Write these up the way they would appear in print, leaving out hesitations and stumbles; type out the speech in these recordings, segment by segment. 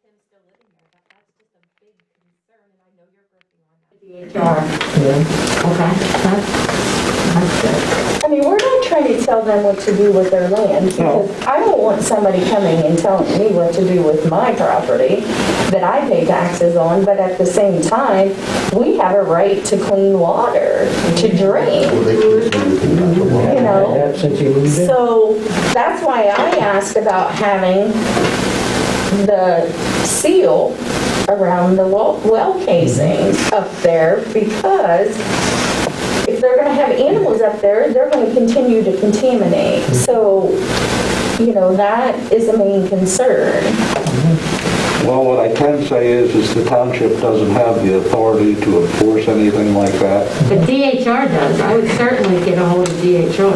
him still living there, that's just a big concern, and I know you're working on that. HR. Okay. That's good. I mean, we're not trying to tell them what to do with their land, because I don't want somebody coming and telling me what to do with my property that I pay taxes on, but at the same time, we have a right to clean water, to drink, you know? So that's why I asked about having the seal around the well casings up there, because if they're going to have animals up there, they're going to continue to contaminate. So, you know, that is a main concern. Well, what I can say is the township doesn't have the authority to enforce anything like that. But DHR does. I would certainly get a hold of DHR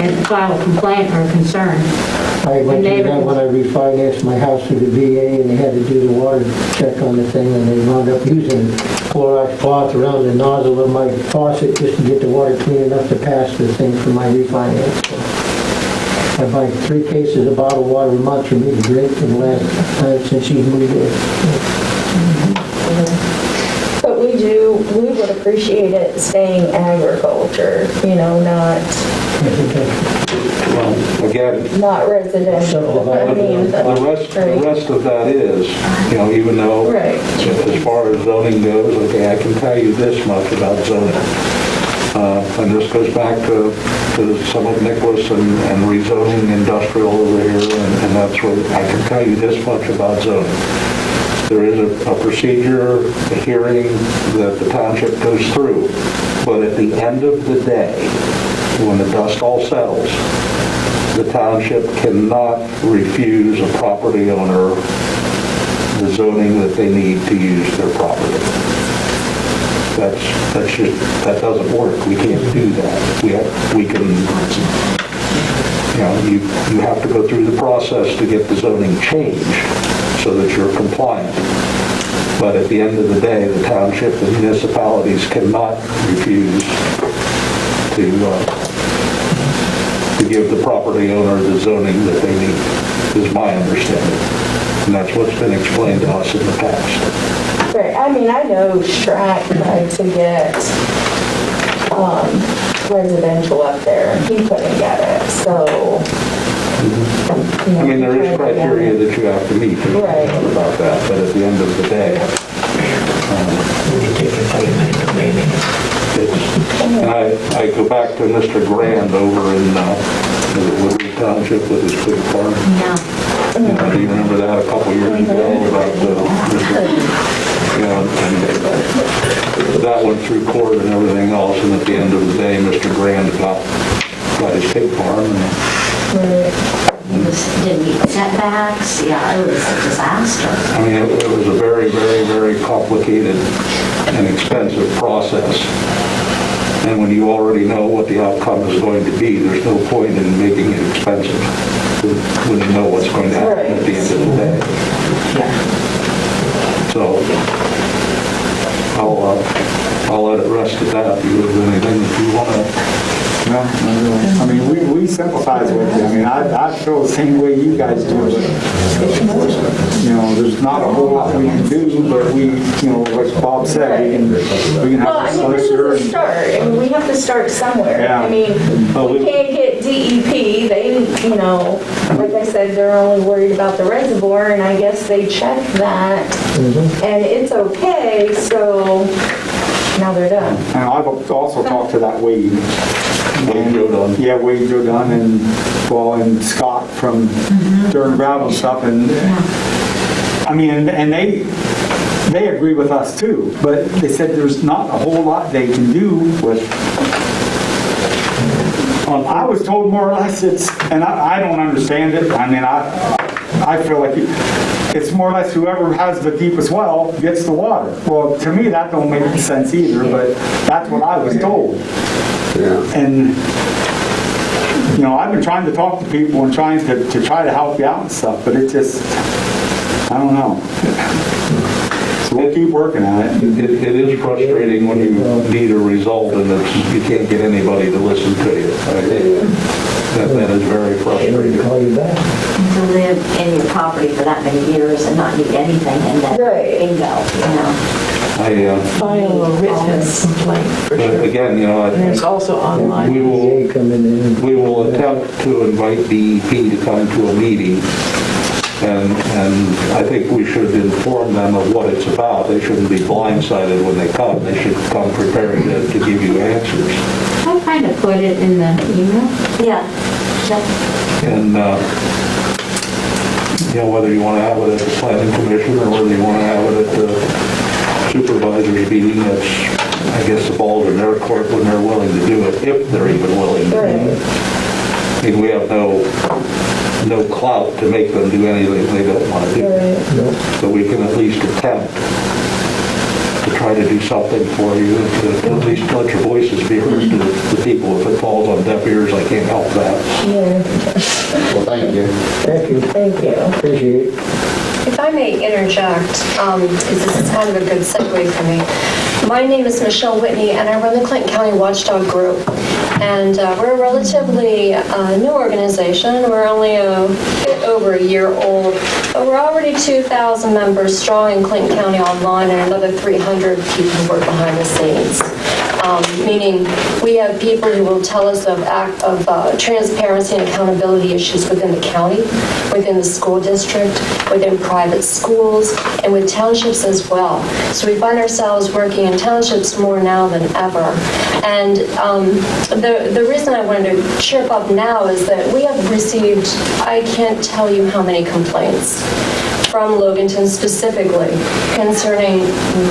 and file a complaint or a concern. I went through that when I refinanced my house through the VA, and they had to do the water check on the thing, and they wound up using Clorox cloth around the nozzle of my faucet just to get the water clean enough to pass the thing for my refinance. So I buy 3 cases of bottled water a month for me to drink for the last time since she moved in. But we would appreciate it staying agriculture, you know, not Again, not residential. I mean, the rest of that is, you know, even though right. as far as zoning goes, okay, I can tell you this much about zoning. And this goes back to some of Nicholas and rezoning industrial over here, and that's what I can tell you this much about zoning. There is a procedure, a hearing that the township goes through, but at the end of the day, when the dust all settles, the township cannot refuse a property owner the zoning that they need to use their property. That doesn't work. We can't do that. We can, you know, you have to go through the process to get the zoning changed so that you're compliant. But at the end of the day, the township and municipalities cannot refuse to give the property owner the zoning that they need, is my understanding. And that's what's been explained to us in the past. Right. I mean, I know Strack tried to get residential up there, and he couldn't get it, so... I mean, there is criteria that you have to meet, there's no right. doubt about that, but at the end of the day, and I go back to Mr. Grand over in Woodley Township with his pig farm. Yeah. Do you remember that a couple years ago about and that went through court and everything else, and at the end of the day, Mr. Grand got his pig farm. Didn't meet setbacks. Yeah, it was a disaster. I mean, it was a very, very, very complicated and expensive process. And when you already know what the outcome is going to be, there's no point in making it expensive when you know what's going to happen at the end of the day. So I'll let it rest at that. Do you have anything that you want to? No, not really. I mean, we sympathize with you. I mean, I feel the same way you guys do, but, you know, there's not a whole lot we can do, but we, you know, like Bob said, we can have Well, I a mean, this solicitor. is a start. I mean, we have to start somewhere. Yeah. I mean, we can't get DEP. They, you know, like I said, they're only worried about the reservoir, and I guess they checked that, and it's okay, so now they're done. And I've also talked to that Wade. Joe Dunn. Yeah, Wade Joe Dunn and Scott from Durham Gravel and stuff, and I mean, and they agree with us too, but they said there's not a whole lot they can do with. I was told more or less it's, and I don't understand it. I mean, I feel like it's more or less whoever has the deepest well gets the water. Well, to me, that don't make sense either, but that's what I was told. Yeah. And, you know, I've been trying to talk to people and trying to try to help you out and stuff, but it just, I don't know. So we'll keep working at it. It is frustrating when you need a result and you can't get anybody to listen to you. That is very frustrating. Call you back. To live in your property for that many years and not need anything and then Right. bingo, you know. File a written complaint, for But sure. again, you know, And there's also online. we will DA coming in. we will attempt to invite DEP to come to a meeting, and I think we should inform them of what it's about. They shouldn't be blindsided when they come. They should come prepared to give you answers. I kind of put it in the email. Yeah. And, you know, whether you want to have it at the planning commission or whether you want to have it at the supervisor's meeting, that's, I guess the ball's in their court when they're willing to do it, if they're even willing to do it. I mean, we have no clout to make them do anything they don't want to do. But we can at least attempt to try to do something for you, and to at least let your voices be heard to the people. If it falls on deaf ears, I can't help that. Well, thank you. Thank you. Thank you. Appreciate it. If I may interject, this is kind of a good segue for me. My name is Michelle Whitney, and I run the Clinton County Watchdog Group. And we're a relatively new organization. We're only a bit over a year old, but we're already 2,000 members strong in Clinton County online and another 300 people who work behind the scenes. Meaning we have people who will tell us of transparency and accountability issues within the county, within the school district, within private schools, and with townships as well. So we find ourselves working in townships more now than ever. And the reason I wanted to chirp up now is that we have received, I can't tell you how many complaints from Loganton specifically concerning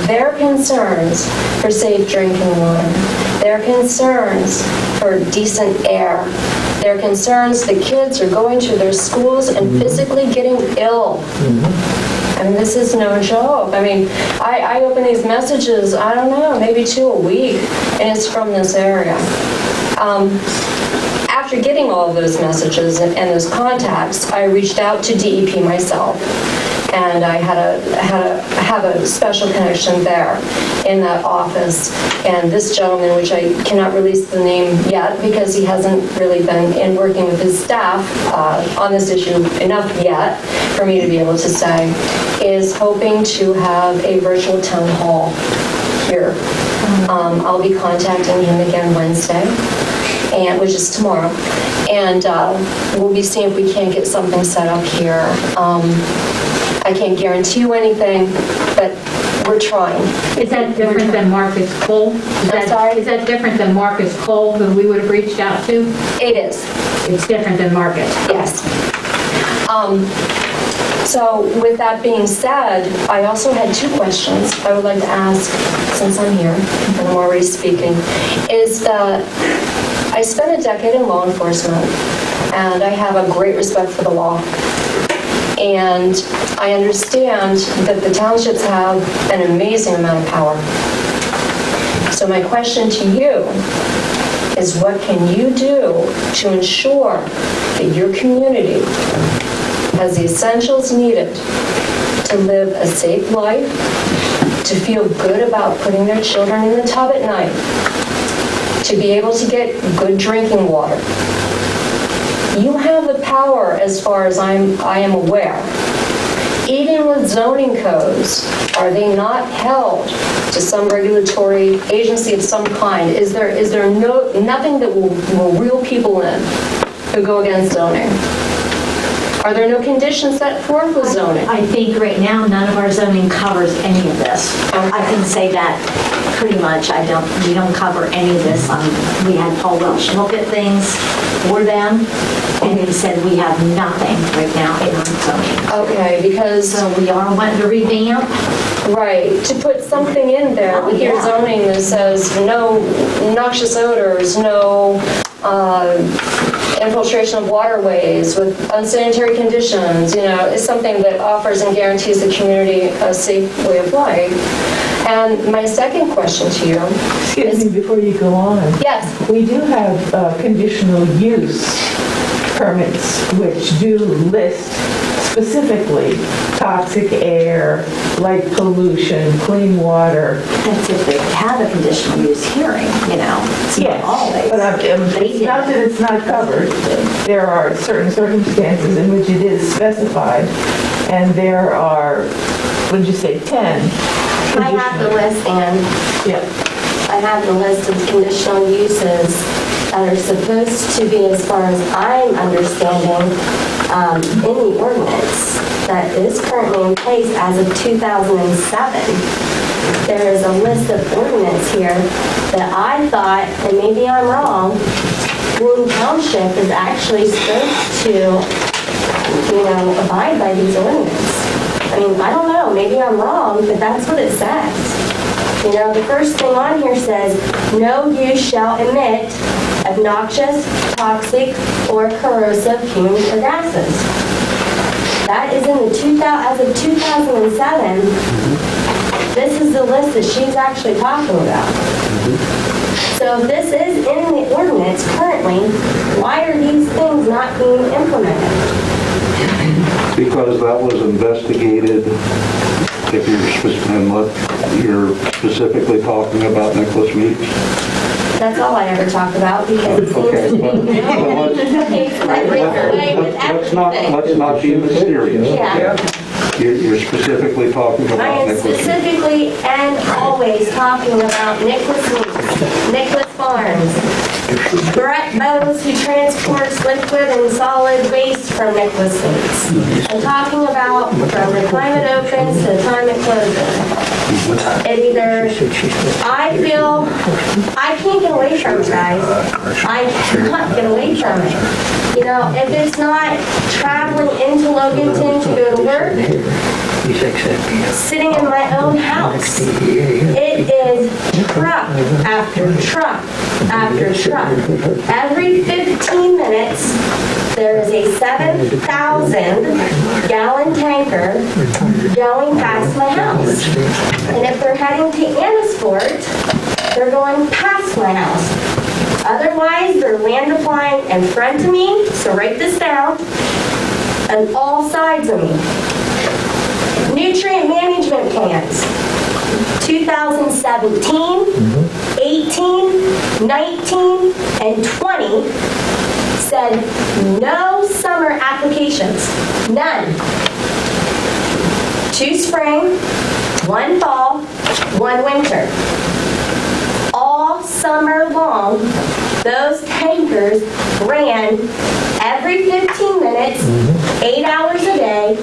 their concerns for safe drinking water, their concerns for decent air, their concerns the kids are going to their schools and physically getting ill. I mean, this is no joke. I mean, I open these messages, I don't know, maybe 2 a week, and it's from this area. After getting all of those messages and those contacts, I reached out to DEP myself. And I have a special connection there in that office. And this gentleman, which I cannot release the name yet because he hasn't really been in working with his staff on this issue enough yet for me to be able to say, is hoping to have a virtual town hall here. I'll be contacting him again Wednesday, which is tomorrow. And we'll be seeing if we can't get something set up here. I can't guarantee you anything, but we're trying. Is that different than Marcus Cole? I'm sorry? Is that different than Marcus Cole, who we would have reached out to? It is, It's different than Marcus. yes. So with that being said, I also had 2 questions I would like to ask since I'm here and I'm already speaking, is that I spent a decade in law enforcement and I have a great respect for the law. And I understand that the townships have an amazing amount of power. So my question to you is, what can you do to ensure that your community has the essentials needed to live a safe life, to feel good about putting their children in the tub at night, to be able to get good drinking water? You have the power as far as I am aware. Even with zoning codes, are they not held to some regulatory agency of some kind? Is there nothing that will reel people in who go against zoning? Are there no conditions set forth with zoning? I think right now, none of our zoning covers any of this. I can say that pretty much. We don't cover any of this. We had Paul Welsh look at things for them, and he said we have nothing right now in our zoning. Okay, because, So we are wanting to revamp. right, to put something in there with your zoning that says no noxious odors, no infiltration of waterways with unsanitary conditions, is something that offers and guarantees the community a safe way of life. And my second question to you Excuse me, before you go on. yes, We do have conditional use permits which do list specifically toxic air, light pollution, clean water. That's if they have a conditional use hearing, you know. It's not always. But it's not that it's not covered. There are certain circumstances in which it is specified, and there are, what did you say, 10? I have the list, Ann. Yeah. I have the list of conditional uses that are supposed to be, as far as I'm understanding, in the ordinance that is currently in place as of 2007. There is a list of ordinance here that I thought, and maybe I'm wrong, Greene Township is actually supposed to, abide by these ordinances. I mean, I don't know, maybe I'm wrong, but that's what it says. The first thing on here says, no use shall emit obnoxious, toxic, or corrosive fumes or gases. That is in the as of 2007. This is the list that she's actually talking about. So if this is in the ordinance currently, why are these things not being implemented? Because that was investigated, if you're specifically talking about Nicholas Meeks. That's all I ever talk about, because it seems to be let's not be mysterious. Yeah. You're specifically talking I about am Nicholas Meeks. specifically and always talking about Nicholas Meeks, Nicholas Farms, Brett Bowes, who transports liquid and solid waste from Nicholas Meeks. I'm talking about from the time it opens to the time it closes. It either, I feel, I can't get away from it, guys. I cannot get away from it. If it's not traveling into Loganton to go to work, sitting in my own house, it is truck after truck after truck. Every 15 minutes, there is a 7,000-gallon tanker going past my house. And if they're heading to Annisport, they're going past my house. Otherwise, they're land applying in front of me, so write this down, on all sides of me. Nutrient management plans, 2017, 18, 19, and 20 said no summer applications, none. 2 spring, 1 fall, 1 winter. All summer long, those tankers ran every 15 minutes, 8 hours a day,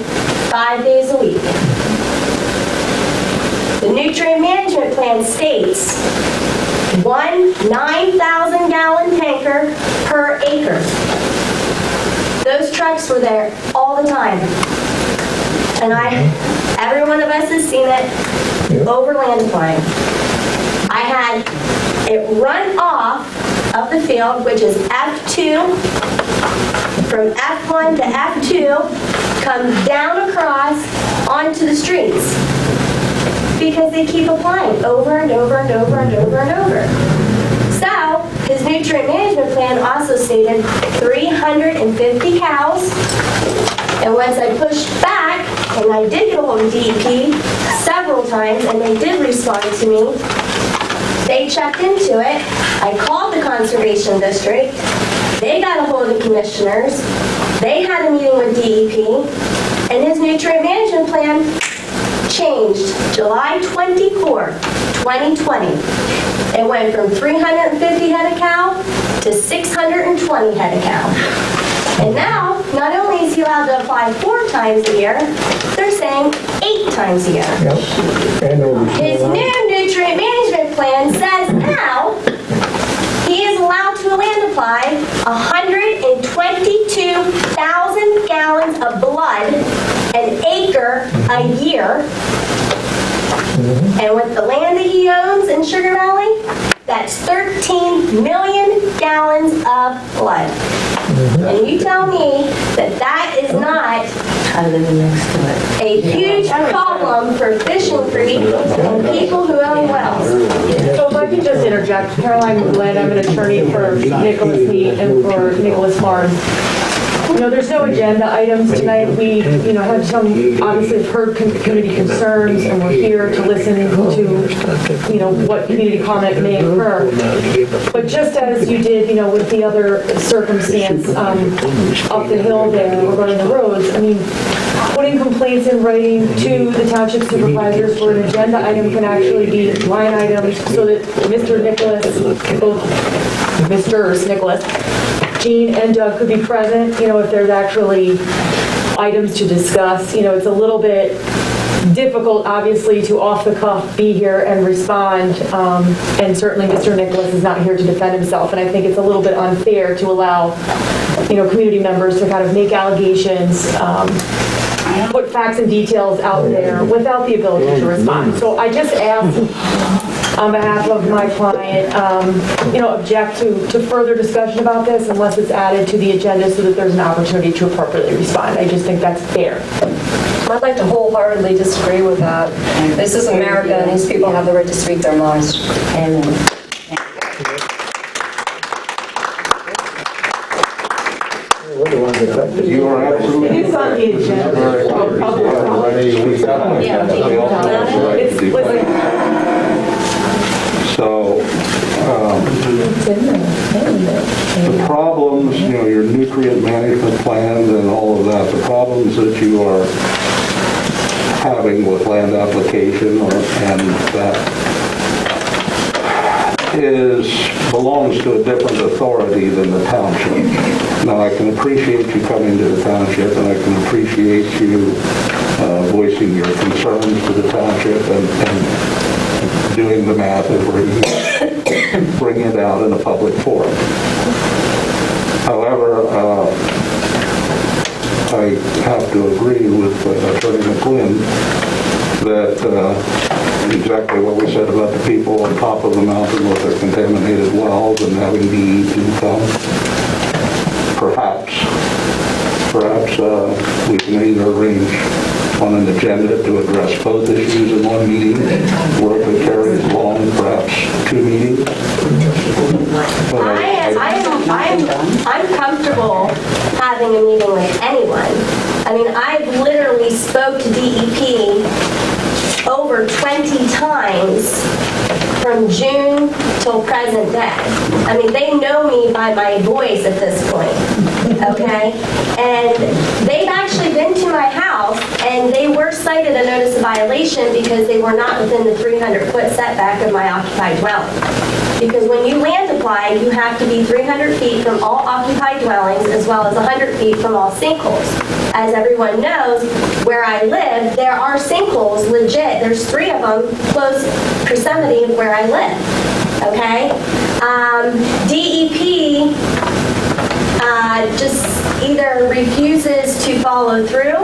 5 days a week. The nutrient management plan states 1 9,000-gallon tanker per acre. Those trucks were there all the time. And every one of us has seen it over land applying. I had it run off of the field, which is F2, from F1 to F2, come down across onto the streets. Because they keep applying over and over and over and over and over. So, his nutrient management plan also stated 350 cows. And once I pushed back, and I did get a hold of DEP several times, and they did respond to me, they checked into it. I called the Conservation District. They got a hold of commissioners. They had a meeting with DEP. And his nutrient management plan changed July 24, 2020. It went from 350 head of cow to 620 head of cow. And now, not only is he allowed to apply 4 times a year, they're saying 8 times a year. His new nutrient management plan says now he is allowed to land apply 122,000 gallons of blood an acre a year. And with the land that he owns in Sugar Valley, that's 13 million gallons of blood. And you tell me that that is not a huge problem for fishing creek and people who own wells. So if I could just interject, Caroline Glenn, I'm an attorney for Nicholas Meat and for Nicholas Farms. There's no agenda items tonight. We, have some, obviously have heard community concerns, and we're here to listen to, what community comment may occur. But just as you did, with the other circumstance up the hill there regarding the roads, putting complaints in writing to the township supervisors for an agenda item can actually be line items so that Mr. Nicholas, both Mr. Nicholas, Jean and Doug could be present, if there's actually items to discuss. It's a little bit difficult, obviously, to off the cuff be here and respond, and certainly Mr. Nicholas is not here to defend himself, and I think it's a little bit unfair to allow, community members to kind of make allegations, put facts and details out there without the ability to respond. So I just ask on behalf of my client, object to further discussion about this unless it's added to the agenda so that there's an opportunity to appropriately respond. I just think that's fair. I'd like to wholeheartedly disagree with that. This is America, and these people have the right to speak their minds. And You are absolutely. It is on the agenda. So, the problems, your nutrient management plans and all of that, the problems that you are having with land application and that belongs to a different authority than the township. Now, I can appreciate you coming to the township, and I can appreciate you voicing your concerns to the township and doing the math and bringing it out in a public forum. However, I have to agree with Attorney McQuinn that exactly what we said about the people on top of the mountain with their contaminated wells and having DEP come. Perhaps we can either arrange on an agenda to address both issues in one meeting, or if it carries along, perhaps 2 meetings. I'm comfortable having a meeting with anyone. I've literally spoke to DEP over 20 times from June till present day. They know me by my voice at this point, okay? And they've actually been to my house, and they were cited a notice of violation because they were not within the 300-foot setback of my occupied dwelling. Because when you land apply, you have to be 300 feet from all occupied dwellings as well as 100 feet from all sinkholes. As everyone knows, where I live, there are sinkholes, legit. There's 3 of them close proximity of where I live, okay? DEP just either refuses to follow through,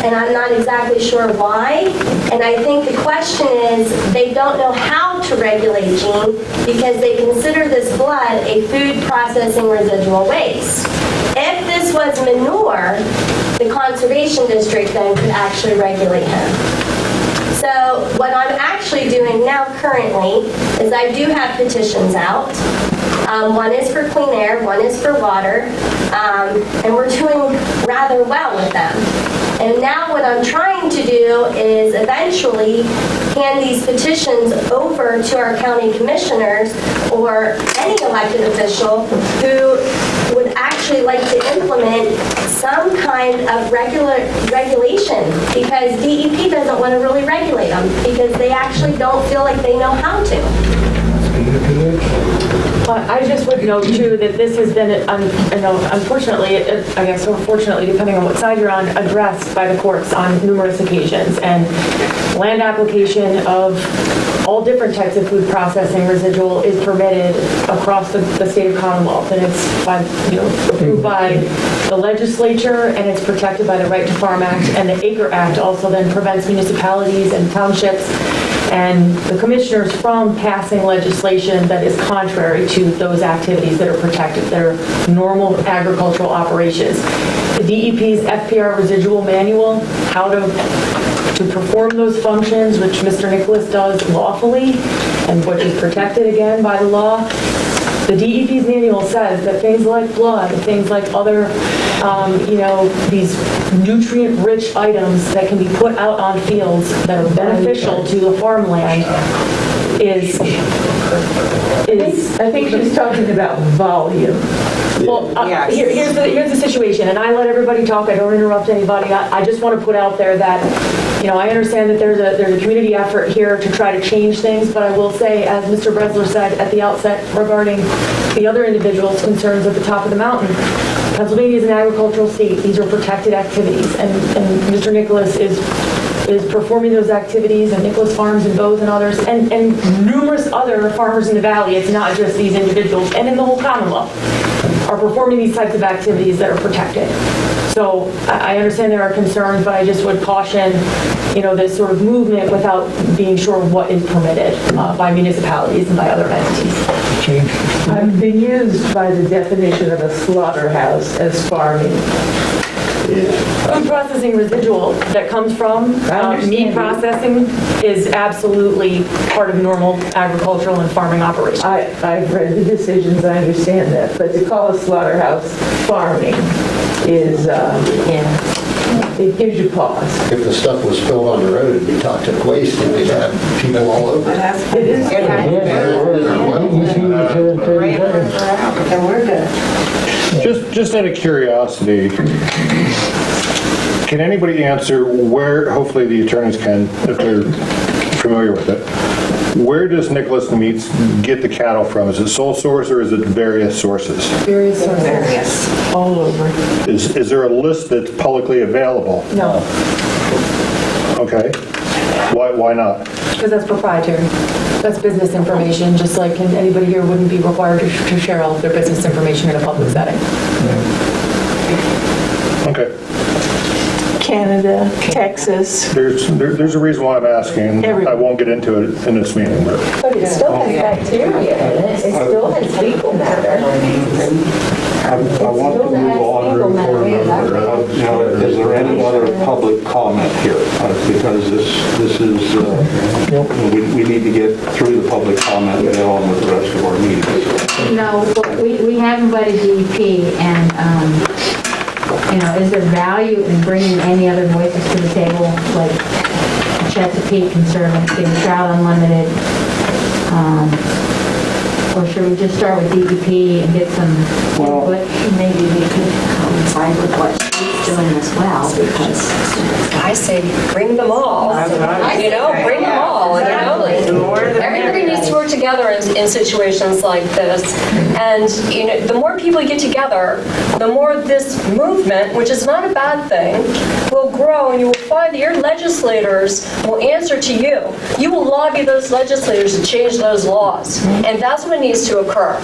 and I'm not exactly sure why. And I think the question is they don't know how to regulate, Jean, because they consider this blood a food processing residual waste. If this was manure, the conservation district then could actually regulate him. So what I'm actually doing now currently is I do have petitions out. One is for clean air, one is for water, and we're doing rather well with them. And now what I'm trying to do is eventually hand these petitions over to our county commissioners or any elected official who would actually like to implement some kind of regulation, because DEP doesn't want to really regulate them because they actually don't feel like they know how to. I just would note, too, that this has been, unfortunately, I guess, or fortunately, depending on what side you're on, addressed by the courts on numerous occasions. And land application of all different types of food processing residual is permitted across the state of Commonwealth. And it's approved by the legislature, and it's protected by the Right to Farm Act. And the Acre Act also then prevents municipalities and townships and the commissioners from passing legislation that is contrary to those activities that are protected. They're normal agricultural operations. The DEP's FPR residual manual, how to perform those functions, which Mr. Nicholas does lawfully, and which is protected again by the law, The DEP's manual says that things like blood, things like other, these nutrient-rich items that can be put out on fields that are beneficial to the farmland is I think she's talking about volume. well, here's the situation, and I let everybody talk, I don't interrupt anybody. I just want to put out there that, I understand that there's a community effort here to try to change things, but I will say, as Mr. Bresler said at the outset regarding the other individuals' concerns at the top of the mountain, Pennsylvania is an agricultural state. These are protected activities, and Mr. Nicholas is performing those activities, and Nicholas Farms and Bose and others, and numerous other farmers in the valley. It's not just these individuals, and in the whole Commonwealth, are performing these types of activities that are protected. So I understand there are concerns, but I just would caution, this sort of movement without being sure what is permitted by municipalities and by other entities. I've been used by the definition of a slaughterhouse as farming. Food processing residual that comes from meat processing is absolutely part of normal agricultural and farming operations. I've read the decisions, I understand that, but to call a slaughterhouse farming is, it gives you pause. If the stuff was spilled on the road, it'd be toxic waste, and they'd have people all over it. It is. And we're good. Just out of curiosity, can anybody answer where, hopefully the attorneys can, if they're familiar with it, where does Nicholas Meats get the cattle from? Is it sole source or is it various sources? Various sources. All over. Is there a list that's publicly available? No, Okay. Why not? because that's proprietary. That's business information, just like anybody here wouldn't be required to share all of their business information in a public setting. Okay. Canada, Texas. There's a reason why I'm asking. I won't get into it in this meeting, but But it still has bacteria in it. It still has fecal matter. I want to move on to report number. Is there any other public comment here? Because this is, we need to get through the public comment and get on with the rest of our meetings. No, we have invited DEP, and, is there value in bringing any other voices to the table, like Chesapeake Conservancy, Trout Unlimited? Or should we just start with DEP and get some input? Maybe we could coincide with what she's doing as well, because I say bring them all. Bring them all. Everybody needs to work together in situations like this. And the more people get together, the more this movement, which is not a bad thing, will grow, and you will find that your legislators will answer to you. You will lobby those legislators to change those laws, and that's what needs to occur.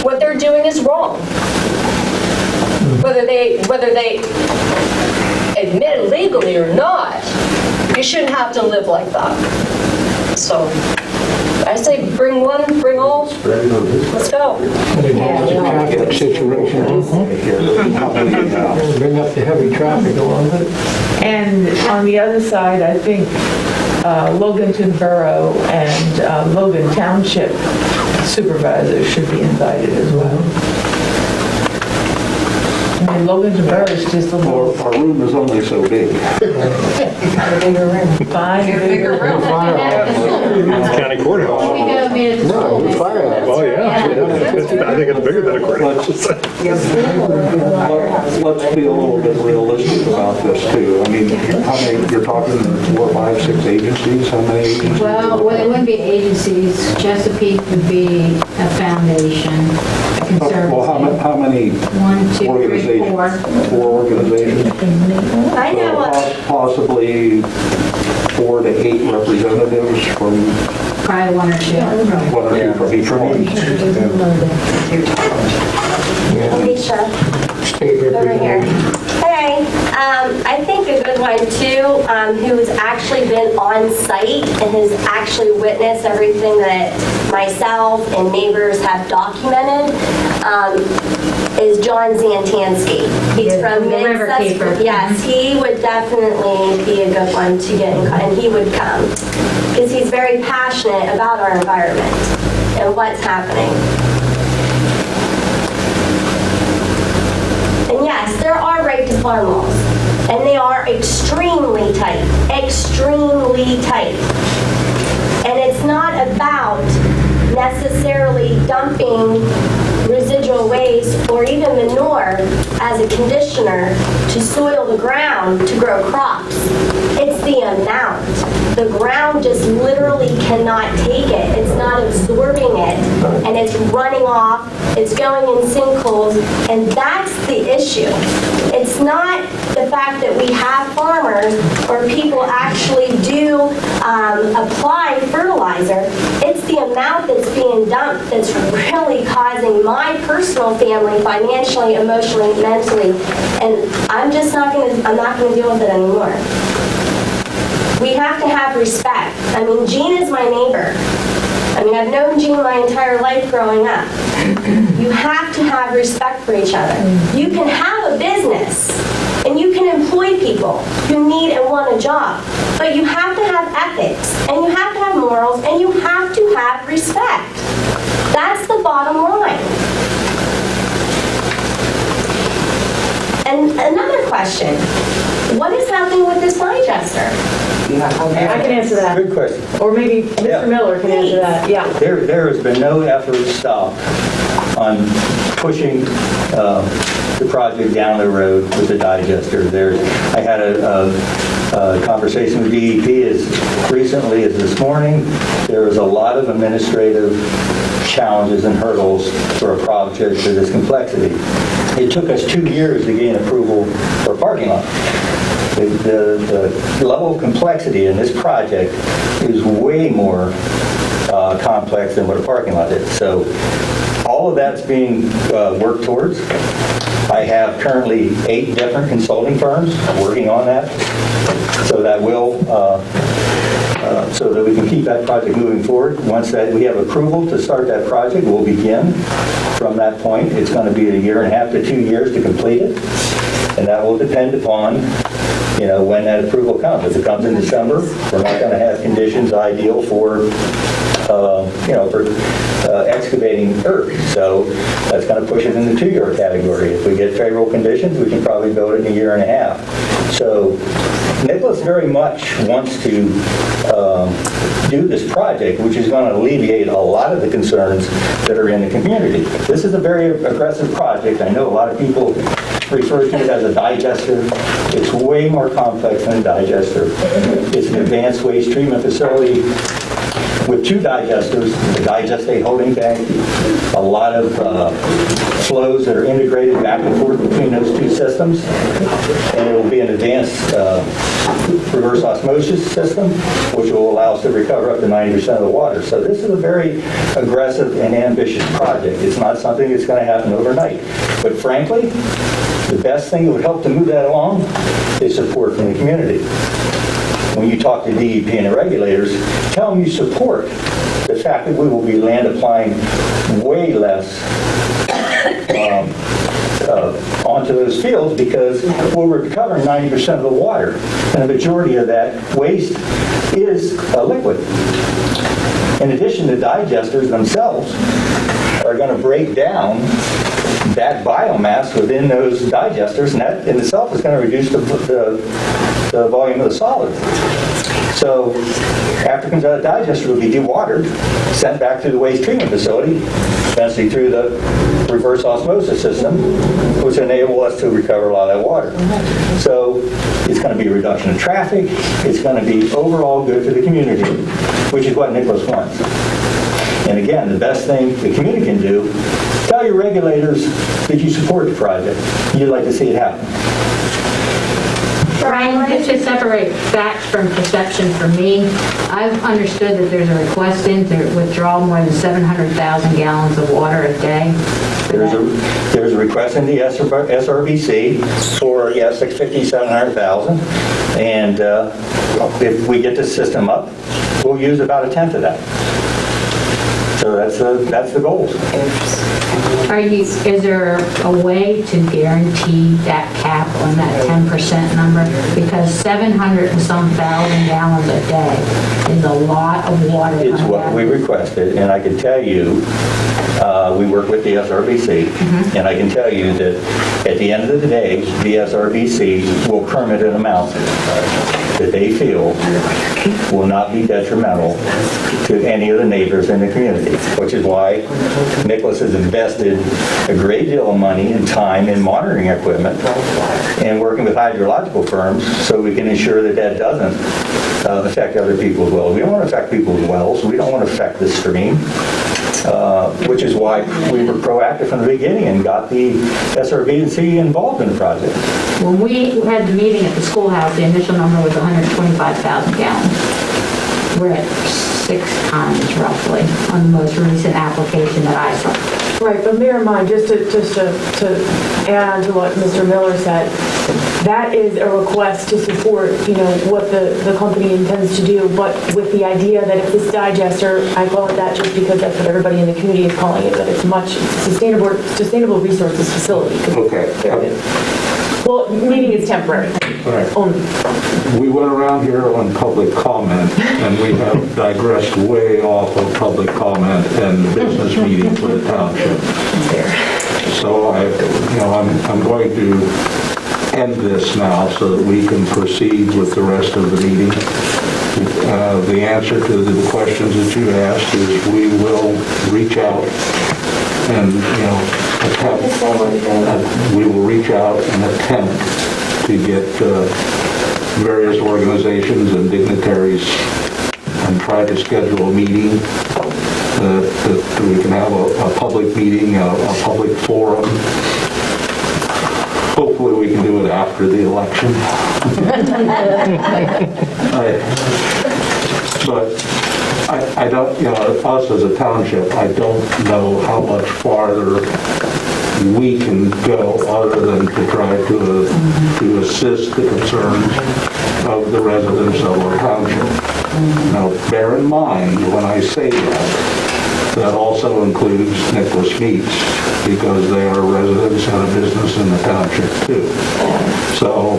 What they're doing is wrong. Whether they admit it legally or not, you shouldn't have to live like that. So I say bring one, bring all. Let's go. Situation. Bring up the heavy traffic along with it. And on the other side, I think Loganton Borough and Logan Township supervisors should be invited as well. I mean, Loganton Borough is just a little... Our room is only so big. Fine. Bigger room. county courthouse. No, it's fire. Oh, yeah. I think it's bigger than a courthouse. Let's be a little bit realistic about this too. I mean, how many, you're talking 4, 5, 6 agencies? How many agencies? Well, it wouldn't be agencies. Chesapeake would be a foundation, a conservancy. Well, how many 1, 2, 3, organizations? 4. 4 organizations? I know So possibly 4 to 8 representatives from Probably 1 or 2. 1 or 2 from each one. Alicia. State Over here. representative. Hey, I think a good one too, who's actually been on site and has actually witnessed everything that myself and neighbors have documented, is John Zantansky. He's from the river keeper. Yes, he would definitely be a good one to get in, and he would come because he's very passionate about our environment and what's happening. And yes, there are right to farm laws, and they are extremely tight, extremely tight. And it's not about necessarily dumping residual waste or even manure as a conditioner to soil the ground to grow crops. It's the amount. The ground just literally cannot take it. It's not absorbing it, and it's running off. It's going in sinkholes, and that's the issue. It's not the fact that we have farmers or people actually do apply fertilizer. It's the amount that's being dumped that's really causing my personal family financially, emotionally, mentally, and I'm not going to deal with it anymore. We have to have respect. I mean, Jean is my neighbor. I mean, I've known Jean my entire life growing up. You have to have respect for each other. You can have a business, and you can employ people who need and want a job, but you have to have ethics, and you have to have morals, and you have to have respect. That's the bottom line. And another question, what is happening with this digester? I can answer that. Good question. Or maybe Mr. Miller can answer that, yeah. There has been no effort stopped on pushing the project down the road with the digester. I had a conversation with DEP as recently as this morning. There was a lot of administrative challenges and hurdles for a project of this complexity. It took us 2 years to gain approval for a parking lot. The level of complexity in this project is way more complex than what a parking lot is. So all of that's being worked towards. I have currently 8 different consulting firms working on that, so that will so that we can keep that project moving forward. Once that we have approval to start that project, we'll begin from that point. It's going to be 1.5 to 2 years to complete it, and that will depend upon when that approval comes. If it comes in December, we're not going to have conditions ideal for excavating earth. So that's going to push it in the 2-year category. If we get favorable conditions, we can probably build it in 1.5 years. So Nicholas very much wants to do this project, which is going to alleviate a lot of the concerns that are in the community. This is a very aggressive project. I know a lot of people refer to it as a digester. It's way more complex than a digester. It's an advanced waste treatment facility with 2 digesters, the digestate holding tank, a lot of flows that are integrated back and forth between those 2 systems, and it will be an advanced reverse osmosis system, which will allow us to recover up to 90% of the water. So this is a very aggressive and ambitious project. It's not something that's going to happen overnight. But frankly, the best thing that would help to move that along is support from the community. When you talk to DEP and the regulators, tell them you support the fact that we will be land applying way less onto those fields because we're recovering 90% of the water, and the majority of that waste is liquid. In addition, the digesters themselves are going to break down that biomass within those digesters, and that in itself is going to reduce the volume of the solid. So after it comes out of the digester, it will be dewatered, sent back to the waste treatment facility, eventually through the reverse osmosis system, which enable us to recover a lot of that water. So it's going to be a reduction in traffic. It's going to be overall good for the community, which is what Nicholas wants. And again, the best thing the community can do, tell your regulators that you support the project. You'd like to see it happen. Brian, just to separate facts from perception for me, I've understood that there's a request in to withdraw more than 700,000 gallons of water a day. There's a request in the SRBC for, 650, 700,000. And if we get this system up, we'll use about 1/10 of that. So that's the goal. Is there a way to guarantee that cap on that 10% number? Because 700 and some thousand gallons a day is a lot of water. It's what we requested, and I can tell you, we work with the SRBC, and I can tell you that at the end of the day, the SRBC will permit an amount that they feel will not be detrimental to any of the neighbors in the community, which is why Nicholas has invested a great deal of money and time in monitoring equipment and working with hydrological firms so we can ensure that that doesn't affect other people's wells. We don't want to affect people's wells. We don't want to affect the stream. Which is why we were proactive from the beginning and got the SRB&C involved in the project. When we had the meeting at the schoolhouse, the initial number was 125,000 gallons. We're at 6 times roughly on the most recent application that I saw. Right, but bear in mind, just to add on to what Mr. Miller said, that is a request to support, what the company intends to do, but with the idea that if this digester, I call it that just because that's what everybody in the community is calling it, but it's sustainable resources facility. Okay. Well, meaning it's temporary. Right. Only. We went around here on public comment, and we have digressed way off of public comment and the business meeting for the township. So I'm going to end this now so that we can proceed with the rest of the meeting. The answer to the questions that you asked is we will reach out and, we will reach out and attempt to get various organizations and dignitaries and try to schedule a meeting that we can have a public meeting, a public forum. Hopefully we can do it after the election. But I don't, us as a township, I don't know how much farther we can go other than to try to assist the concerns of the residents of our township. Now, bear in mind, when I say that also includes Nicholas Meats, because they are residents and a business in the township too. So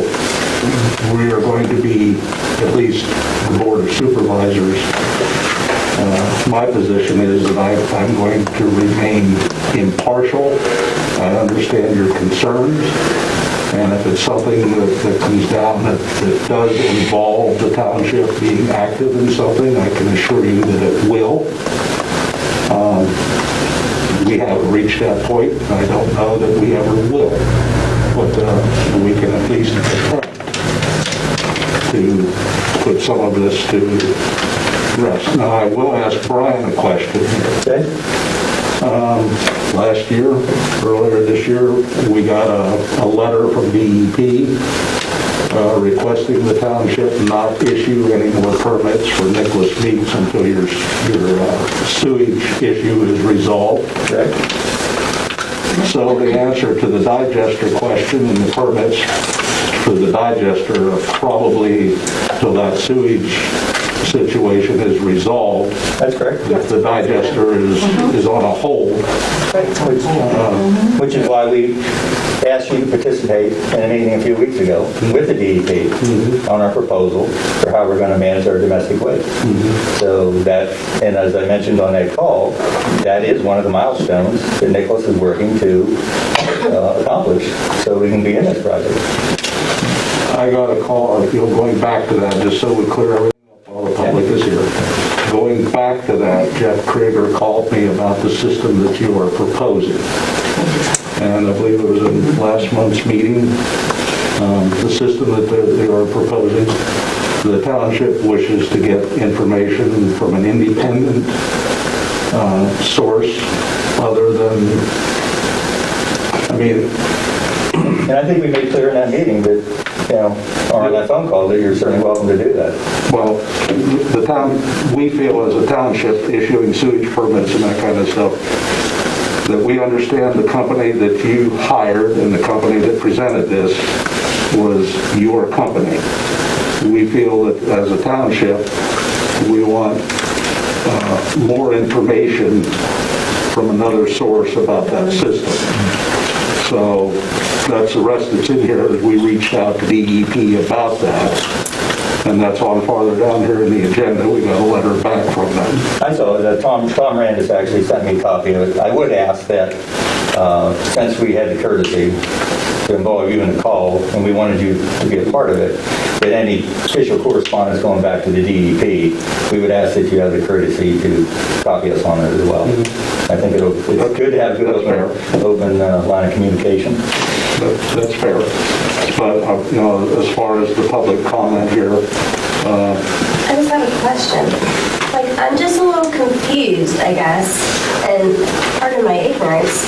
we are going to be, at least the Board of Supervisors, my position is that I'm going to remain impartial. I understand your concerns, and if it's something that comes down that does involve the township being active in something, I can assure you that it will. We haven't reached that point. I don't know that we ever will, but we can at least attempt to put some of this to rest. Now, I will ask Brian a question. Okay. Last year, earlier this year, we got a letter from DEP requesting the township not issue any more permits for Nicholas Meats until your sewage issue is resolved. Correct. So the answer to the digester question and the permits for the digester are probably till that sewage situation is resolved. That's correct. If the digester is on a hold. Which is why we asked you to participate in a meeting a few weeks ago with the DEP on our proposal for how we're going to manage our domestic waste. So that, and as I mentioned on that call, that is one of the milestones that Nicholas is working to accomplish so we can begin this project. I got a call, going back to that, just so we clear everything up while the public is here. Going back to that, Jeff Krieger called me about the system that you are proposing. And I believe it was in last month's meeting, the system that they are proposing. The township wishes to get information from an independent source other than, And I think we made clear in that meeting that, or on that phone call, that you're certainly welcome to do that. Well, the town, we feel as a township issuing sewage permits and that kind of stuff, that we understand the company that you hired and the company that presented this was your company. We feel that as a township, we want more information from another source about that system. So that's the rest that's in here, is we reached out to DEP about that. And that's on farther down here in the agenda. We got a letter back from them. I saw that Tom Randis actually sent me a copy of it. I would ask that, since we had the courtesy to involve you in the call, and we wanted you to be a part of it, that any official correspondence going back to the DEP, we would ask that you have the courtesy to copy us on it as well. I think it's good to have a good open line of communication. That's fair. But, as far as the public comment here, I just have a question. Like, I'm just a little confused, I guess, and pardon my ignorance,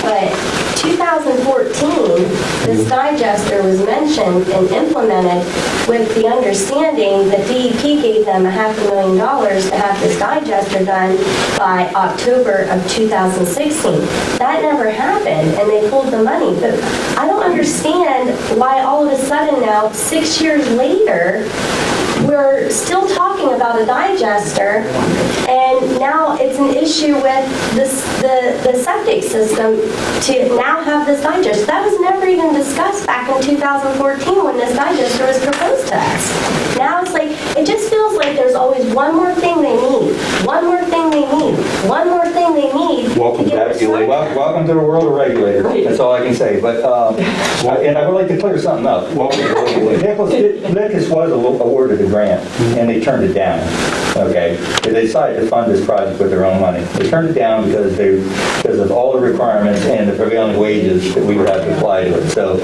but 2014, this digester was mentioned and implemented with the understanding that DEP gave them $500,000 to have this digester done by October of 2016. That never happened, and they pulled the money. But I don't understand why all of a sudden now, 6 years later, we're still talking about a digester, and now it's an issue with the septic system to now have this digester. That was never even discussed back in 2014 when this digester was proposed to us. Now it's like, it just feels like there's always one more thing they need, one more thing they need, one more thing they need. Welcome to welcome to the world of regulators. That's all I can say. But and I would like to clear something up. Nicholas was awarded a grant, and they turned it down. Okay, they decided to fund this project with their own money. They turned it down because of all the requirements and the prevailing wages that we would have to apply to it. So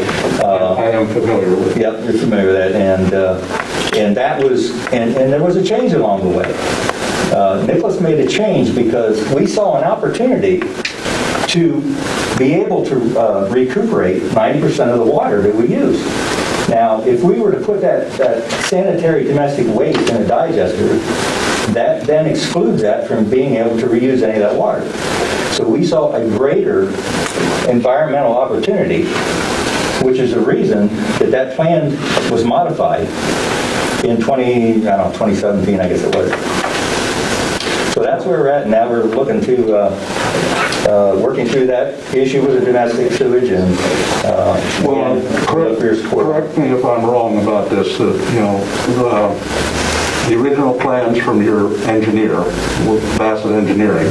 I am familiar with it. Yep, you're familiar with that, and that was and there was a change along the way. Nicholas made a change because we saw an opportunity to be able to recuperate 90% of the water that we use. Now, if we were to put that sanitary domestic waste in a digester, that then excludes that from being able to reuse any of that water. So we saw a greater environmental opportunity, which is the reason that plan was modified in 2017, I guess it was. So that's where we're at. Now we're looking to working through that issue with the domestic sewage and correct me if I'm wrong about this. The original plans from your engineer, Bassett Engineering,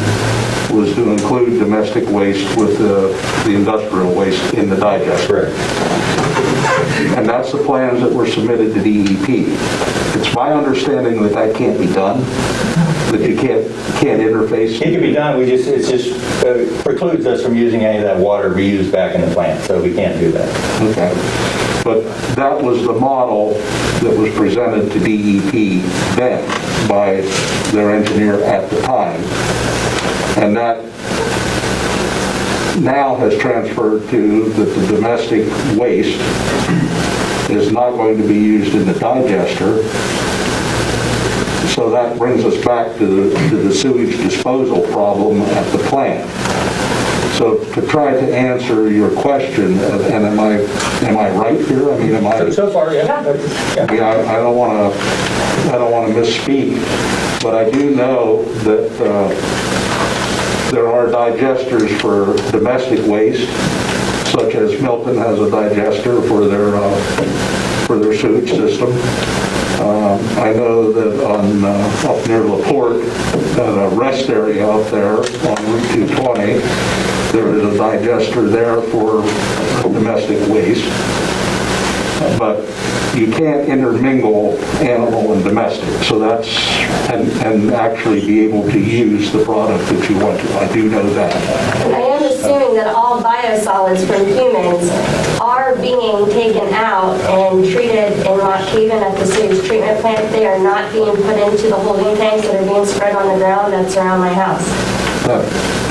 was to include domestic waste with the industrial waste in the digester. Correct. And that's the plans that were submitted to DEP. It's my understanding that that can't be done, that you can't interface. It can be done. It just precludes us from using any of that water reused back in the plant, so we can't do that. Okay. But that was the model that was presented to DEP then by their engineer at the time. And that now has transferred to that the domestic waste is not going to be used in the digester. So that brings us back to the sewage disposal problem at the plant. So to try to answer your question, and am I right here? I mean, So far, yeah. I mean, I don't want to misspeak, but I do know that there are digesters for domestic waste, such as Milton has a digester for their sewage system. I know that up near LaPorte, at a rest area up there on Route 220, there is a digester there for domestic waste. But you can't intermingle animal and domestic, so that's, and actually be able to use the product that you want to. I do know that. I am assuming that all biosolids from humans are being taken out and treated in Rock Haven at the sewage treatment plant. They are not being put into the holding tanks that are being spread on the ground that surround my house.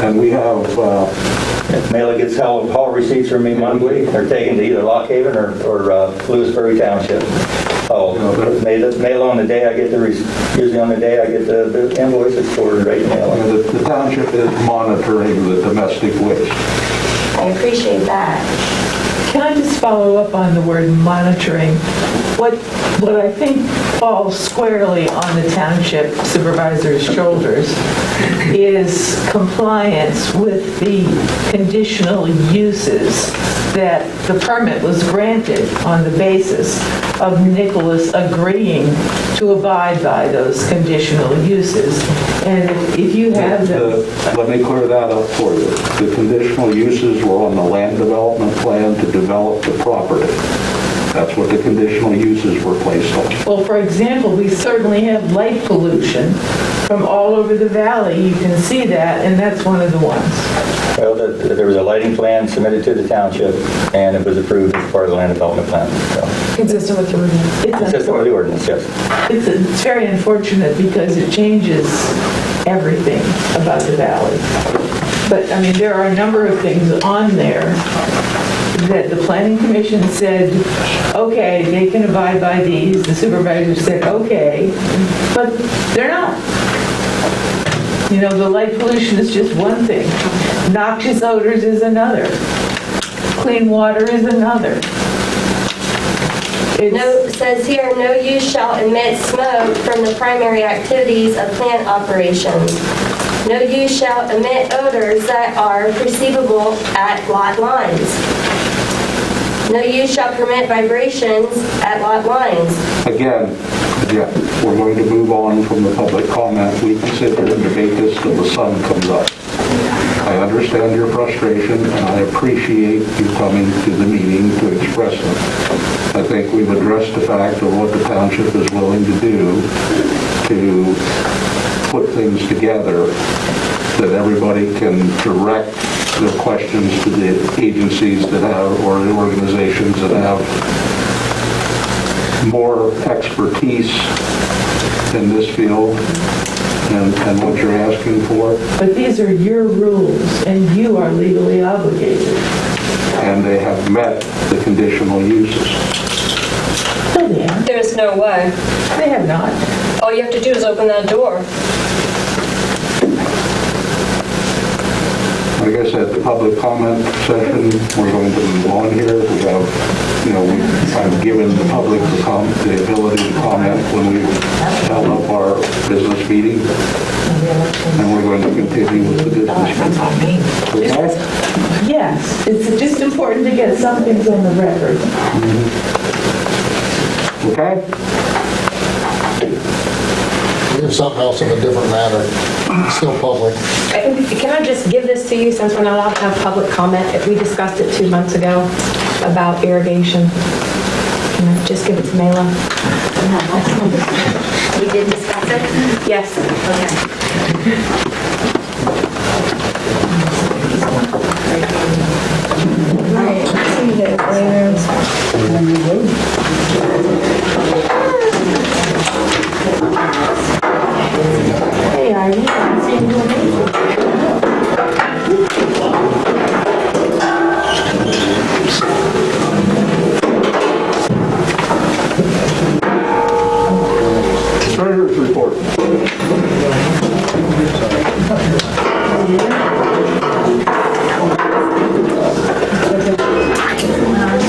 And we have... Mela gets haul receipts from me monthly. They're taken to either Lock Haven or Lewisburg Township. Mail on the day I get usually on the day I get the invoices for right mail. The township is monitoring the domestic waste. I appreciate that. Can I just follow up on the word monitoring. What I think falls squarely on the township supervisor's shoulders is compliance with the conditional uses that the permit was granted on the basis of Nicholas agreeing to abide by those conditional uses. And if you have Let me clear that up for you. The conditional uses were on the land development plan to develop the property. That's what the conditional uses were placed on. well, for example, we certainly have light pollution from all over the valley. You can see that, and that's one of the ones. Well, there was a lighting plan submitted to the township, and it was approved as part of the land development plan. So, Consistent with the ordinance. consistent with the ordinance, yes. It's very unfortunate because it changes everything about the valley. But, I mean, there are a number of things on there that the planning commission said, okay, they can abide by these. The supervisor said, okay, but they're not. You know, the light pollution is just one thing. Noxious odors is another. Clean water is another. It says here, no use shall emit smoke from the primary activities of plant operations. No use shall emit odors that are perceivable at lot lines. No use shall permit vibrations at lot lines. Again, we're going to move on from the public comment. We can sit here and debate this till the sun comes up. I understand your frustration, and I appreciate you coming to the meeting to express them. I think we've addressed the fact of what the township is willing to do to put things together that everybody can direct their questions to the agencies that have, or the organizations that have more expertise in this field and what you're asking for. But these are your rules, and you are legally obligated. And they have met the conditional uses. No, they haven't. There's no way. They have not. All you have to do is open that door. Like I said, the public comment session, we're going to move on here. We have, I've given the public the ability to comment when we held up our business meeting, and we're going to continue with the business meeting. Okay? Yes, it's just important to get some things on the record. Okay? Here's something else in a different matter, still public. Can I just give this to you since we're not allowed to have public comment? If we discussed it 2 months ago about irrigation. Can I just give it to Mayla? We did discuss it? Yes. Hey, Ivy, I'm seeing you amazing. Treasurer's report.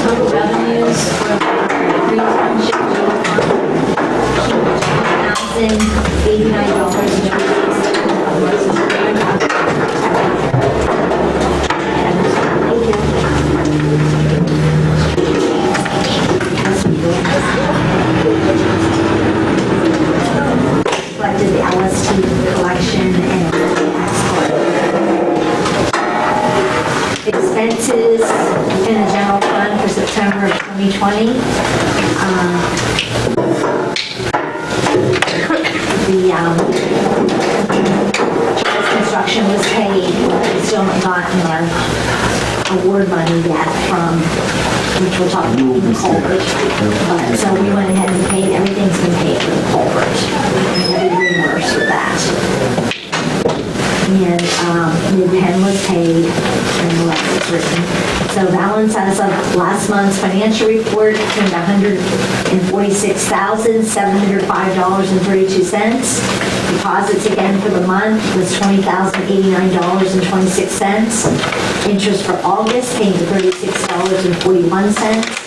Total revenues for Greene Township General Fund, Reflected the LST collection and export. Expenses in the general fund for September of 2020. The construction was paid, but we still haven't gotten our award money yet from, which we'll talk about the culvert. But, so we went ahead and paid, everything's been paid for the culvert. And we'll be reimbursed for that. And new pen was paid, and the rest is written. So balance balance as of last month's financial report came to $146,705.32. Deposits again for the month was $20,089.26. Interest for August came to $36.41.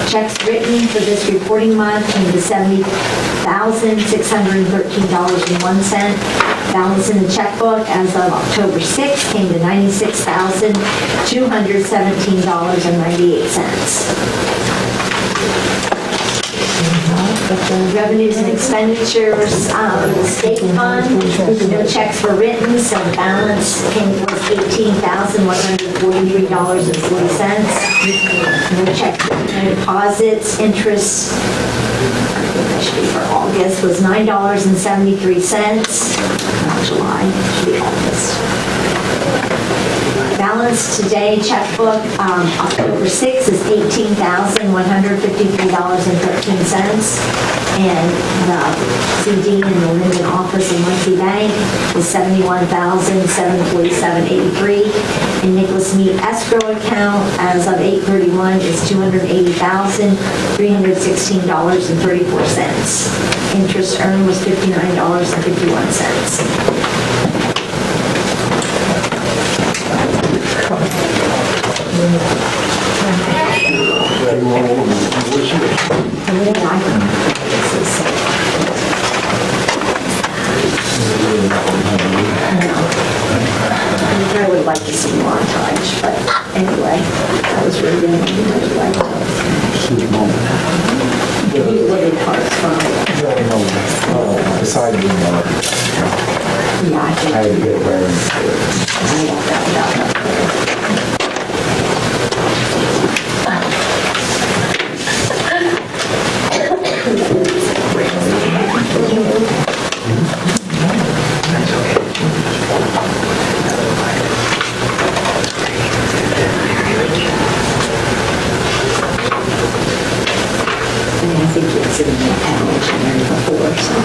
Checks written for this reporting month came to $70,613.01. Balance in the checkbook as of October 6th came to $96,217.98. Revenues and expenditures for the state fund, no checks were written, so the balance was $18,143.40. No checks written, no deposits. Interest, that should be for August, was $9.73. Not July, should be August. Balance today, checkbook, October 6th is $18,153.13. And the CD in the Linden office in Muncie Bank is $71,747.83. And Nicholas Mead escrow account as of 8/31 is $280,316.34. Interest earned was $59.51. I would like to see montage, but anyway, that was really good. You look at parts from it. Beside you, Yeah, I think. I had to get where. I think it's in the package before, so.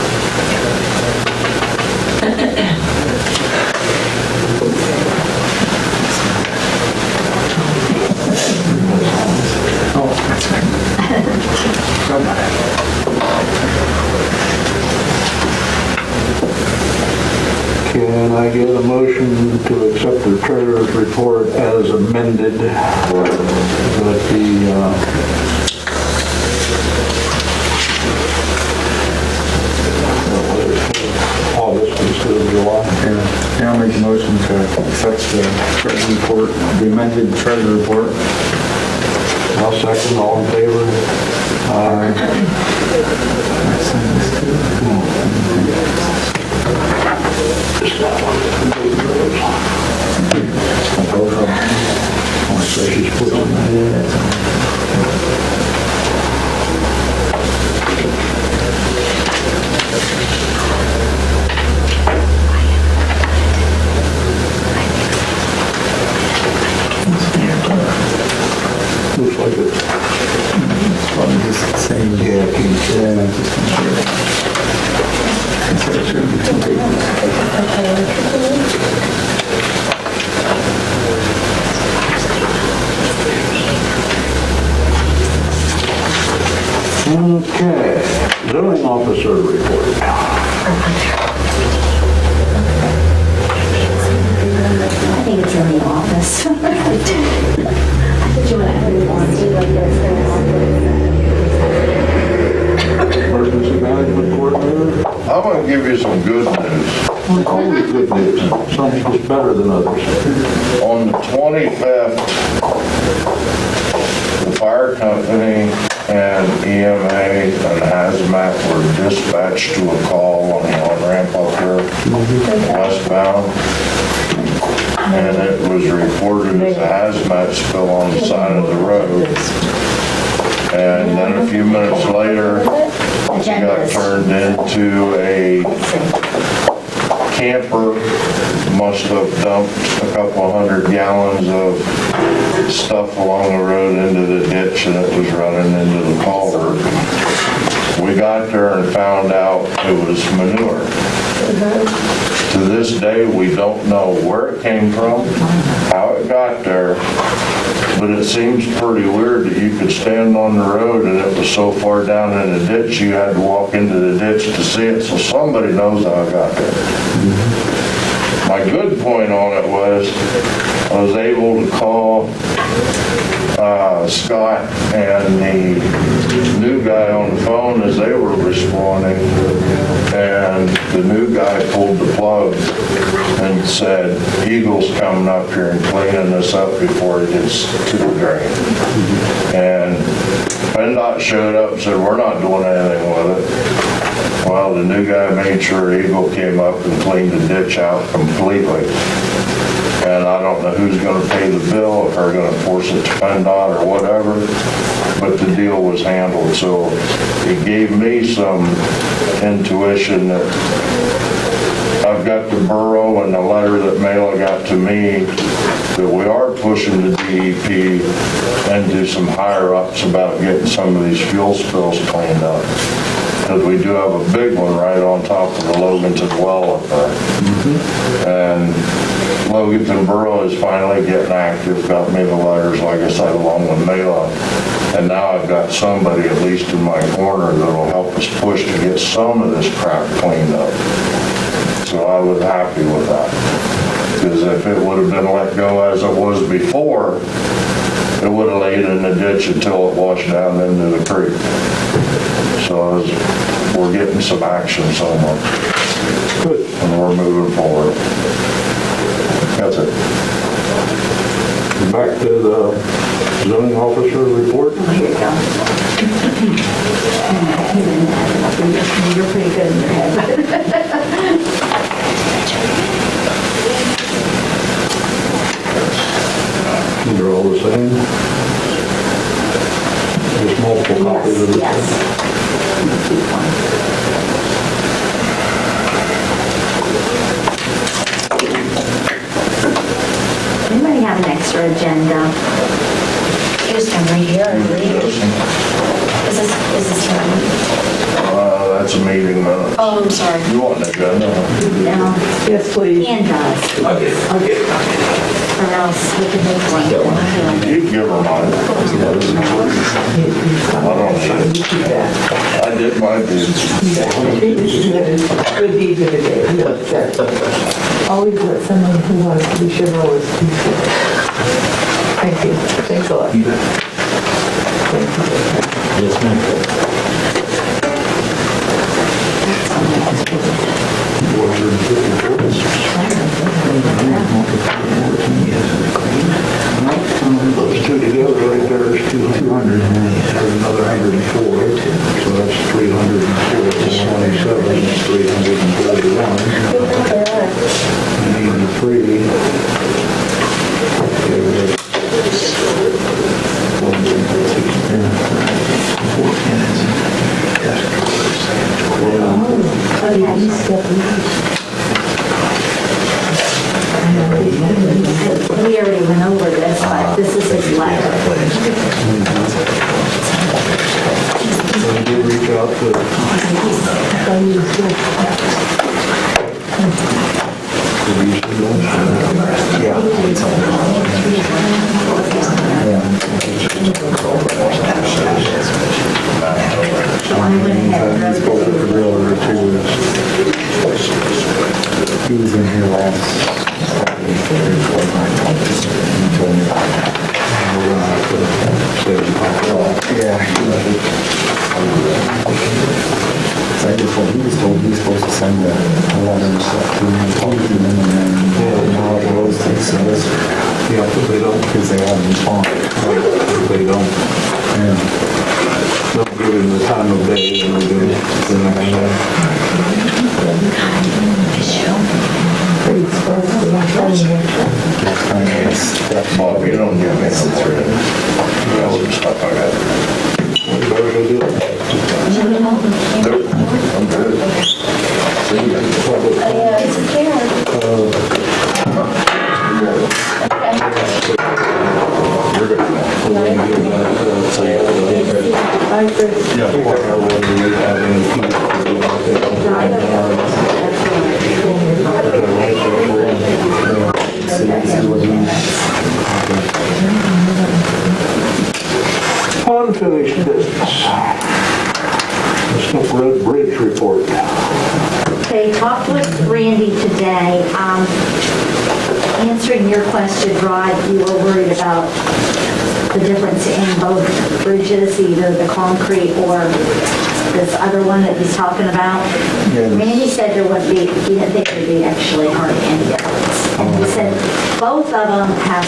Oh, that's right. Can I get a motion to accept the treasurer's report as amended with the August instead of July? Yeah, I'll make a motion to accept the treasury report, the amended treasury report. I'll second. All in favor? Aye. Just that one. So she's put on that. Looks like it. It's probably just the same. Yeah, Just consider it should be 2 pages. Okay, zoning officer report. I think it's in the office. I think you want everyone to like this. Emergency management coordinator. I'm gonna give you some good news. Always good news. Some is better than others. On the 25th, the fire company and EMA and hazmat were dispatched to a call on the on-ramp up here, westbound. And it was reported as a hazmat spill on the side of the road. And then a few minutes later, it got turned into a camper. Must have dumped a couple 100 gallons of stuff along the road into the ditch, and it was running into the culvert. We got there and found out it was manure. To this day, we don't know where it came from, how it got there, but it seems pretty weird that you could stand on the road and it was so far down in the ditch, you had to walk into the ditch to see it, so somebody knows how it got there. My good point on it was, I was able to call Scott and the new guy on the phone as they were responding, and the new guy pulled the plug and said, Eagle's coming up here and cleaning this up before it gets to the drain. And PennDOT showed up and said, we're not doing anything with it. Well, the new guy made sure Eagle came up and cleaned the ditch out completely. And I don't know who's gonna pay the bill, if they're gonna force it to PennDOT or whatever, but the deal was handled. So it gave me some intuition that I've got the borough and the letter that Mela got to me that we are pushing the DEP into some higher ups about getting some of these fuel spills cleaned up. Because we do have a big one right on top of the Loganton well up there. And Loganton Borough is finally getting active, got me the letters, like I said, along with Mela. And now I've got somebody, at least in my corner, that'll help us push to get some of this crap cleaned up. So I was happy with that. Because if it would have been let go as it was before, it would have laid in the ditch until it washed down into the creek. So we're getting some action somewhere. Good. And we're moving forward. That's it. Back to the zoning officer report. Oh, here you go. You're pretty good in your head. They're all the same. There's multiple copies of this. Yes. Anybody have an extra agenda? You just come right here and read. Is this time? That's a meeting minute. Oh, I'm sorry. You want an agenda? No. Yes, please. Ian does. Okay. Or else we can make one. You can give her mine. I don't need it. I did my dues. Good deed of the day. Always let someone who wants to be chivalrous be chivalrous. Thank you. Thanks a lot. Thank you. Yes, ma'am. 454. Those two together right there is 200. There's another 104. So that's 304. 27 is 341. We already went over this, but this is his letter. I did reach out to He was in here last. So I just told, he was told he was supposed to send a letter and stuff to him, talk to them, and then now it goes to the solicitor. Yeah, but they don't. Because they haven't responded. They don't. Yeah. Don't give him the time of day and we do the next day. Bob, you don't give me no credit. Yeah, we'll just stuff like that. We better go do it. Nope, I'm good. See you. Yeah, it's a camera. You're good. So you have to Bye, Chris. Unfinished business. Snook Road Bridge report. Okay, talked with Randy today. Answering your question, Rod, you were worried about the difference in both bridges, either the concrete or this other one that he's talking about. Yes. Randy said there wouldn't be, he didn't think there'd be actually hardly any difference. And he said both of them have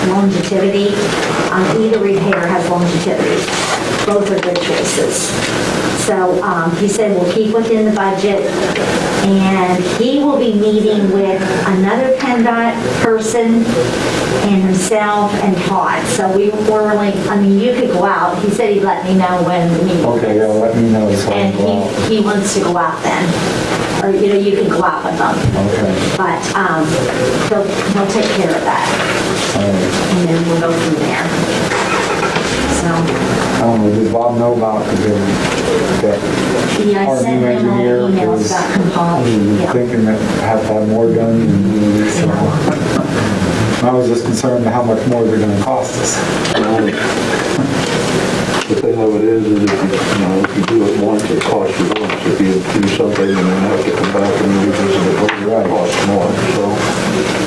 longevity. Either repair has longevity. Both are good choices. So he said we'll keep within the budget, and he will be meeting with another PennDOT person and himself and Todd. So we were like, I mean, you could go out. He said he'd let me know when the meeting was. Okay, yeah, let me know so I And can go out. he wants to go out then. Or, you know, you can go out with them. Okay. But he'll take care of that. All right. And then we'll go from there. So. I don't know, did Bob know about that Yeah, I our sent new him all engineer the emails was about compiled. Yeah. thinking that have to have more done? And so I was just concerned how much more they're gonna cost us. The thing of it is if if you do it once, it costs you once. If you do something and then have to come back and revisit it, it costs more, so.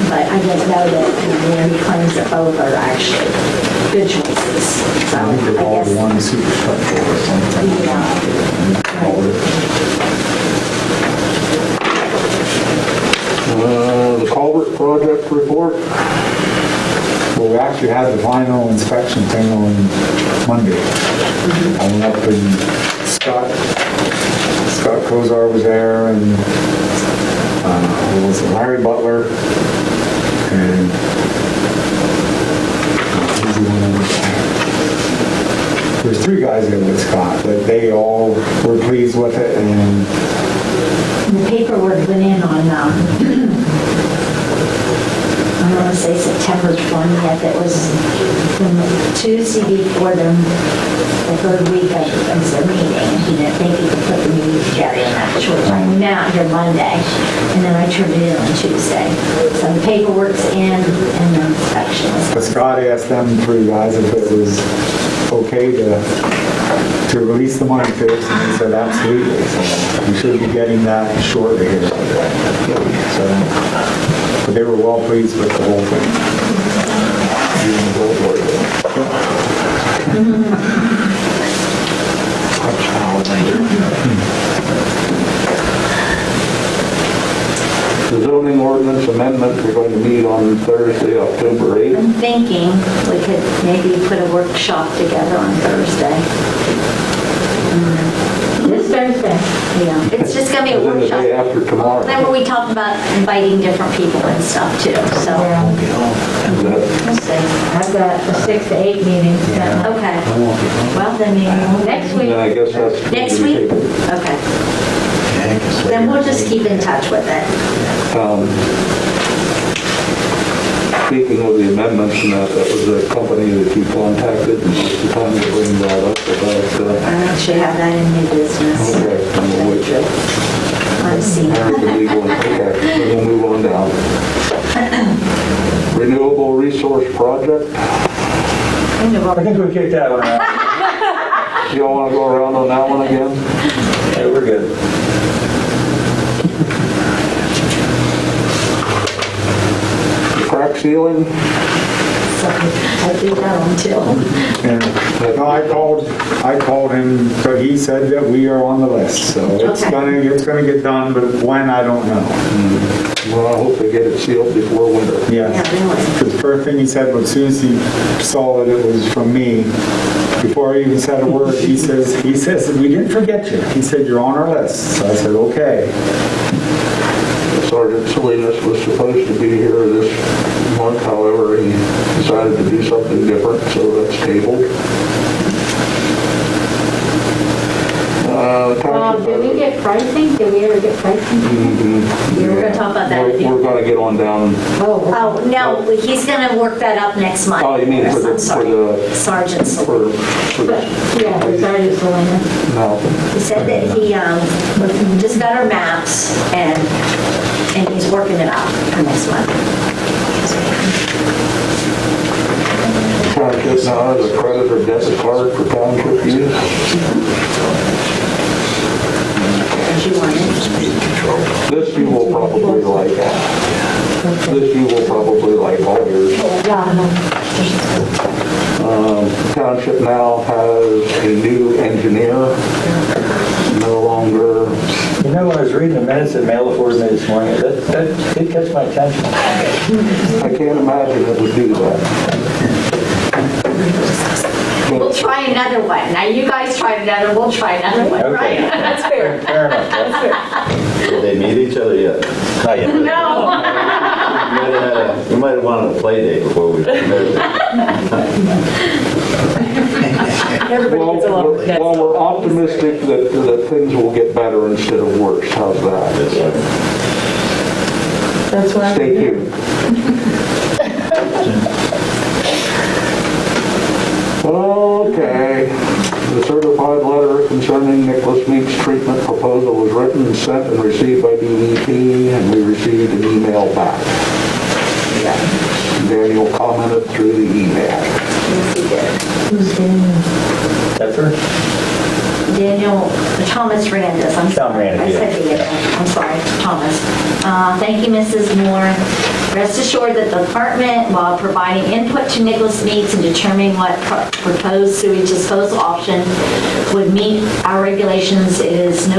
But I didn't know that, he claims that both are actually good choices. So I think they I called guess, one superstructure or something. The culvert project report. Well, we actually had the final inspection thing on Monday. I went up and Scott Kozar was there, and what was it, Larry Butler, and who's the one on the- there's three guys there with Scott, but they all were pleased with it, and the paperwork went in on, I want to say September 20th. It was the Tuesday before the third week of the meeting. He didn't think he could put the meeting together in that short time. We met out here Monday, and then I turned it in on Tuesday. So the paperwork's in, and the inspection was. but Scott asked them three guys if it was okay to release the money to us, and they said absolutely. So we should be getting that shortly here. So, but they were well pleased with the whole thing. The zoning ordinance amendment, we're going to meet on Thursday, October 8th. I'm thinking we could maybe put a workshop together on Thursday. This Thursday. Yeah, it's just gonna be a And then the workshop. day after tomorrow. Remember, we talked about inviting different people and stuff too, so. Is that- We'll see. I've got the 6 to 8 meetings. Okay. Well, then maybe Next week. Then I guess that's. next week? Okay. Then we'll just keep in touch with it. Speaking of the amendments, and that was the company that you contacted, and it's the time to bring that up about, I actually have that in new business. okay, and which, Let's see. American legal, okay, then we'll move on down. Renewable resource project, I think we kicked that one out. you all want to go around on that one again? Yeah, we're good. Crack ceiling, I do that one too. And, no, I called him, but he said that we are on the list, so it's Okay. gonna get done, but when, I don't know. well, I hope they get it sealed before winter. Yeah. Yeah, really. The first thing he said, as soon as he saw that it was from me, before I even said a word, he says, we didn't forget you. He said, you're on our list. So I said, okay. Sergeant Salinas was supposed to be here this month, however, he decided to do something different, so that's tabled. Township did we get pricing? Did we ever get pricing? We're going to talk about that. We're gonna get on down, Oh, no, he's going to work that up next month. oh, you mean for the, I'm sorry. Sergeant Selena. for the, Yeah, we started Selena. no. He said that he just got our maps and he's working it out for next month. Township now has a credit or debit card for township use. Do you want it? This you will probably like. This you will probably like all yours. Township now has a new engineer, no longer. You know, when I was reading the minutes that Mail forwarded me this morning, that did catch my attention. I can't imagine it would do that. We'll try another one. Now you guys try another, we'll try another one, Okay. right? That's fair. Fair enough. Did they meet each other yet? Not yet. No. We might have wanted a play date before we committed. Everybody gets along with that. Well, we're optimistic that things will get better instead of worse. How's that? That's why. Stay tuned. Okay. The certified letter concerning Nicholas Meek's treatment proposal was written and sent and received by DEP, and we received an email back. Daniel commented through the email. Pepper? Daniel, Thomas Randus, I'm Tom sorry. Randus, I said Daniel. I'm sorry, Thomas. Thank you, Mrs. Moore. Rest assured that the department, while providing input to Nicholas Meeks and determining what proposed sewage disposal option would meet our regulations, is in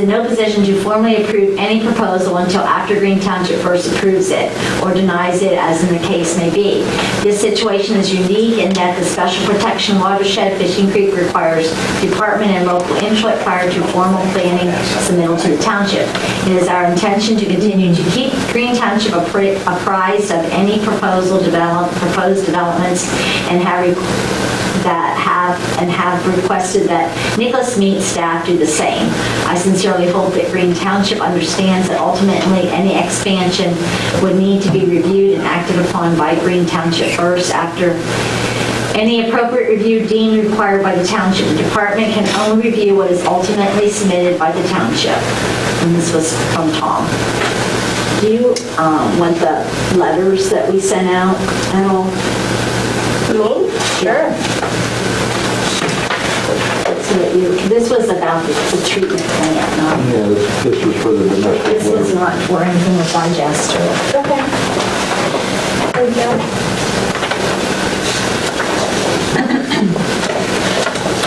no position to formally approve any proposal until after Greene Township first approves it or denies it, as in the case may be. This situation is unique in that the Special Protection Watershed Fishing Creek requires department and local input prior to formal planning submittal to the township. It is our intention to continue to keep Greene Township apprised of any proposed developments and have requested that Nicholas Meeks staff do the same. I sincerely hope that Greene Township understands that ultimately any expansion would need to be reviewed and acted upon by Greene Township first. After any appropriate review deemed required by the township, the department can only review what is ultimately submitted by the township. And this was from Tom. Do you want the letters that we sent out at all? Me? Sure. So that this was about the treatment plant, not, Yeah, this was for the domestic this was water. not for anything with digester. Okay. Thank you.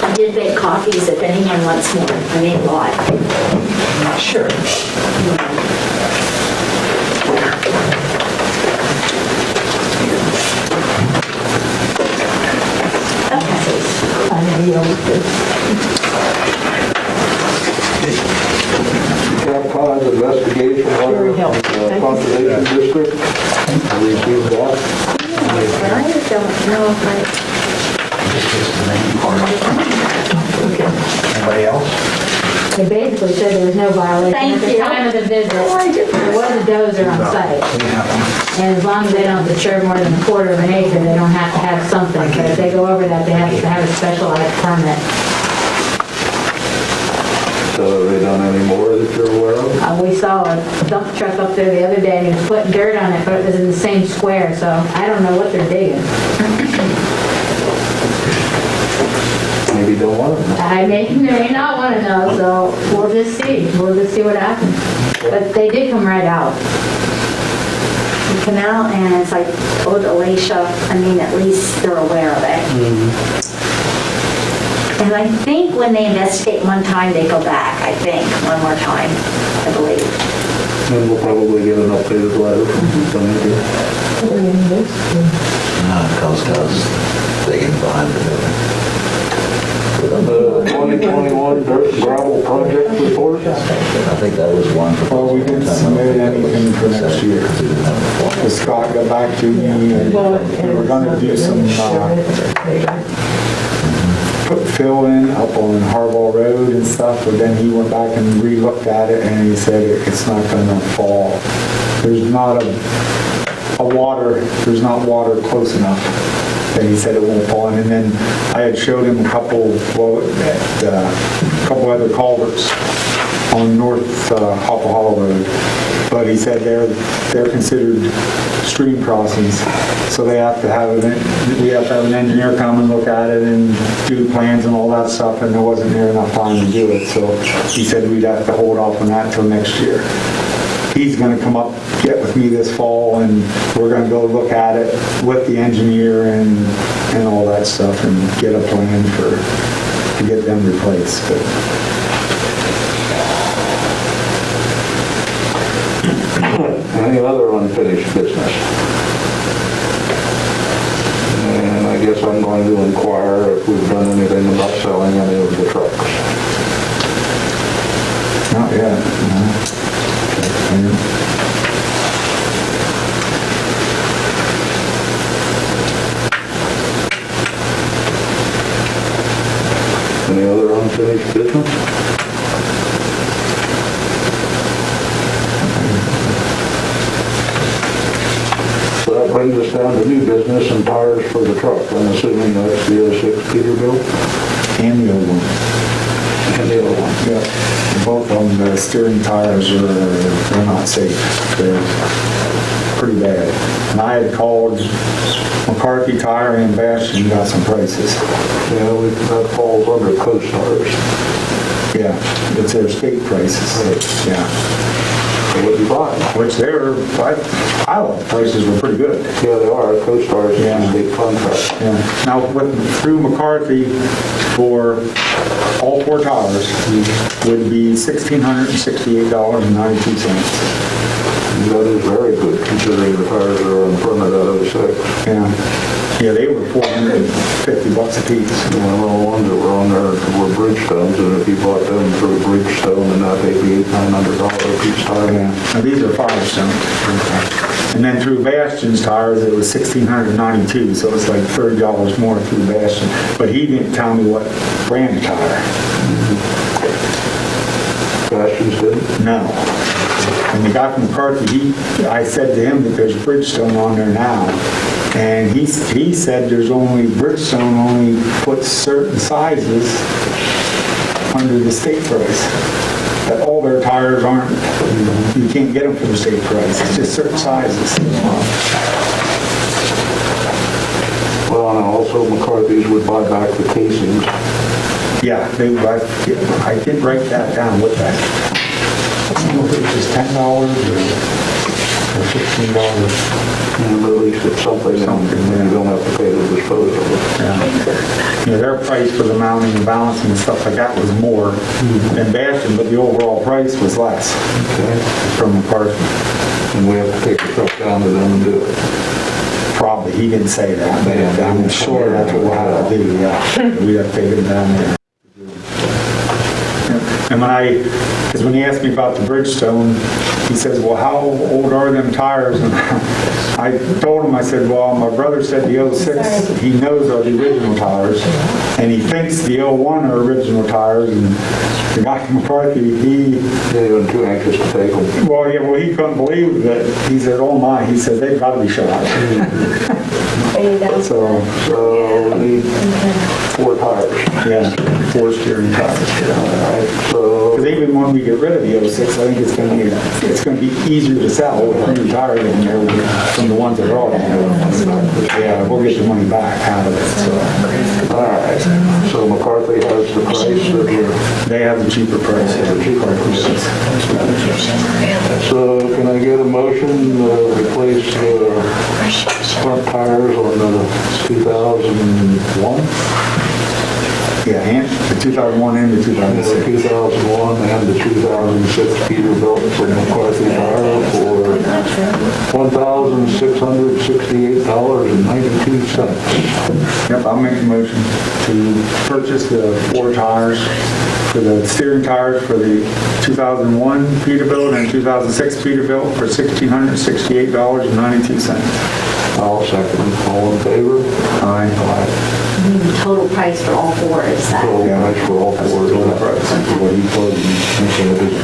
I did make copies if anyone wants more. I made a lot. Sure. Cap Cod's investigation letter from the Conservation District. I received that. I don't know if Anybody else? They basically said there was no violation Thank at the you. time of the visit. There was a dozer on site. And as long as they don't disturb more than a quarter of an acre, they don't have to have something. But if they go over that, they have to have a specialized permit. So have they done any more that you're aware of? We saw a dump truck up there the other day and he was putting dirt on it, but it was in the same square, so I don't know what they're digging. Maybe don't want them. I may not want to know, so we'll just see. We'll just see what happens. But they did come right out. you come out, and as I told Alicia, I mean, at least they're aware of it. And I think when they investigate one time, they go back, I think, one more time, I believe. And we'll probably get an updated letter from somebody. Cause they can behind the building. 2021 dirt and gravel project report. I think that was one. Well, we didn't submit anything for next year. Scott got back to me and we were gonna do some, put fill in up on Harbaugh Road and stuff, but then he went back and re-looked at it and he said it's not gonna fall. There's not there's not water close enough. And he said it won't fall in. And then I had showed him a couple other culverts on North Hopple Hollow Road. But he said they're considered stream crossings, so we have to have an engineer come and look at it and do plans and all that stuff, and there wasn't near enough time to do it. So he said we'd have to hold off on that till next year. He's going to come up, get with me this fall, and we're going to go look at it with the engineer and all that stuff and get a plan to get them replaced. But any other unfinished business? And I guess I'm going to inquire if we've done anything about selling any of the trucks. not yet, no. Any other unfinished business? So that brings us down to new business and tires for the truck. I'm assuming that's the 06 Peterbilt? And the old one. And the other one. Yeah. Both of them, the steering tires they're not safe. They're pretty bad. And I had called McCarthy Tire and Bastion and got some prices. Yeah, that falls under co-stars. Yeah, it's their state prices. Right. Yeah. So what you buy? Which I thought the prices were pretty good. Yeah, they are. Co-stars is a state contract. Yeah. Now, through McCarthy for all four tires would be $1,668.92. That is very good considering the tires are in front of that 06. Yeah. Yeah, they were $450 a piece. Yeah, well, the ones that were on there were Bridgestones, and if you bought them through Bridgestone, then that they'd be $800-900 a piece tire. Yeah. Now, these are Firestone. And then through Bastion's tires, it was $1,692, so it's like $30 more through Bastion. But he didn't tell me what brand of tire. Bastion's didn't? No. And the guy from McCarthy, I said to him that there's Bridgestone on there now. And he said Bridgestone only puts certain sizes under the state price. That all their tires aren't, you can't get them for the state price. It's just certain sizes. Well, and also McCarthy's would buy back the casings. Yeah, I did write that down with that. I don't know if it was just $10 or $15. Yeah, but at least it's something, and you don't have to pay the disposal. Yeah, their price for the mounting and balancing and stuff like that was more than Bastion, but the overall price was less from McCarthy. And we have to take the truck down to them and do it. Probably, he didn't say that, but I'm sure that's what we'll have to do, yeah. We have to take it down there. And because when he asked me about the Bridgestone, he says, well, how old are them tires? And I told him, I said, well, my brother said the 06, he knows are the original tires, and he thinks the 01 are original tires, and the guy from McCarthy, he wasn't too anxious to take them. Well, yeah, well, he couldn't believe that. He said, oh my, he said, they've got to be shot. So we need 4 tires. Yeah, 4 steering tires. Because even when we get rid of the 06, I think it's going to be easier to sell with a new tire than from the ones that are already there. Yeah, we'll get the money back out of it. So. All right. So McCarthy has the price that they have the cheaper price. So can I get a motion to replace the front tires on the 2001? Yeah, and the 2001 and the 2006. The 2001 and the 2006 Peterbilt from McCarthy Tire for $1,668.92. Yep, I'll make a motion to purchase the 4 tires for the steering tires for the 2001 Peterbilt and 2006 Peterbilt for $1,668.92. I'll second. All in favor? Aye. Total price for all four is that? Total price for all four. What he quoted,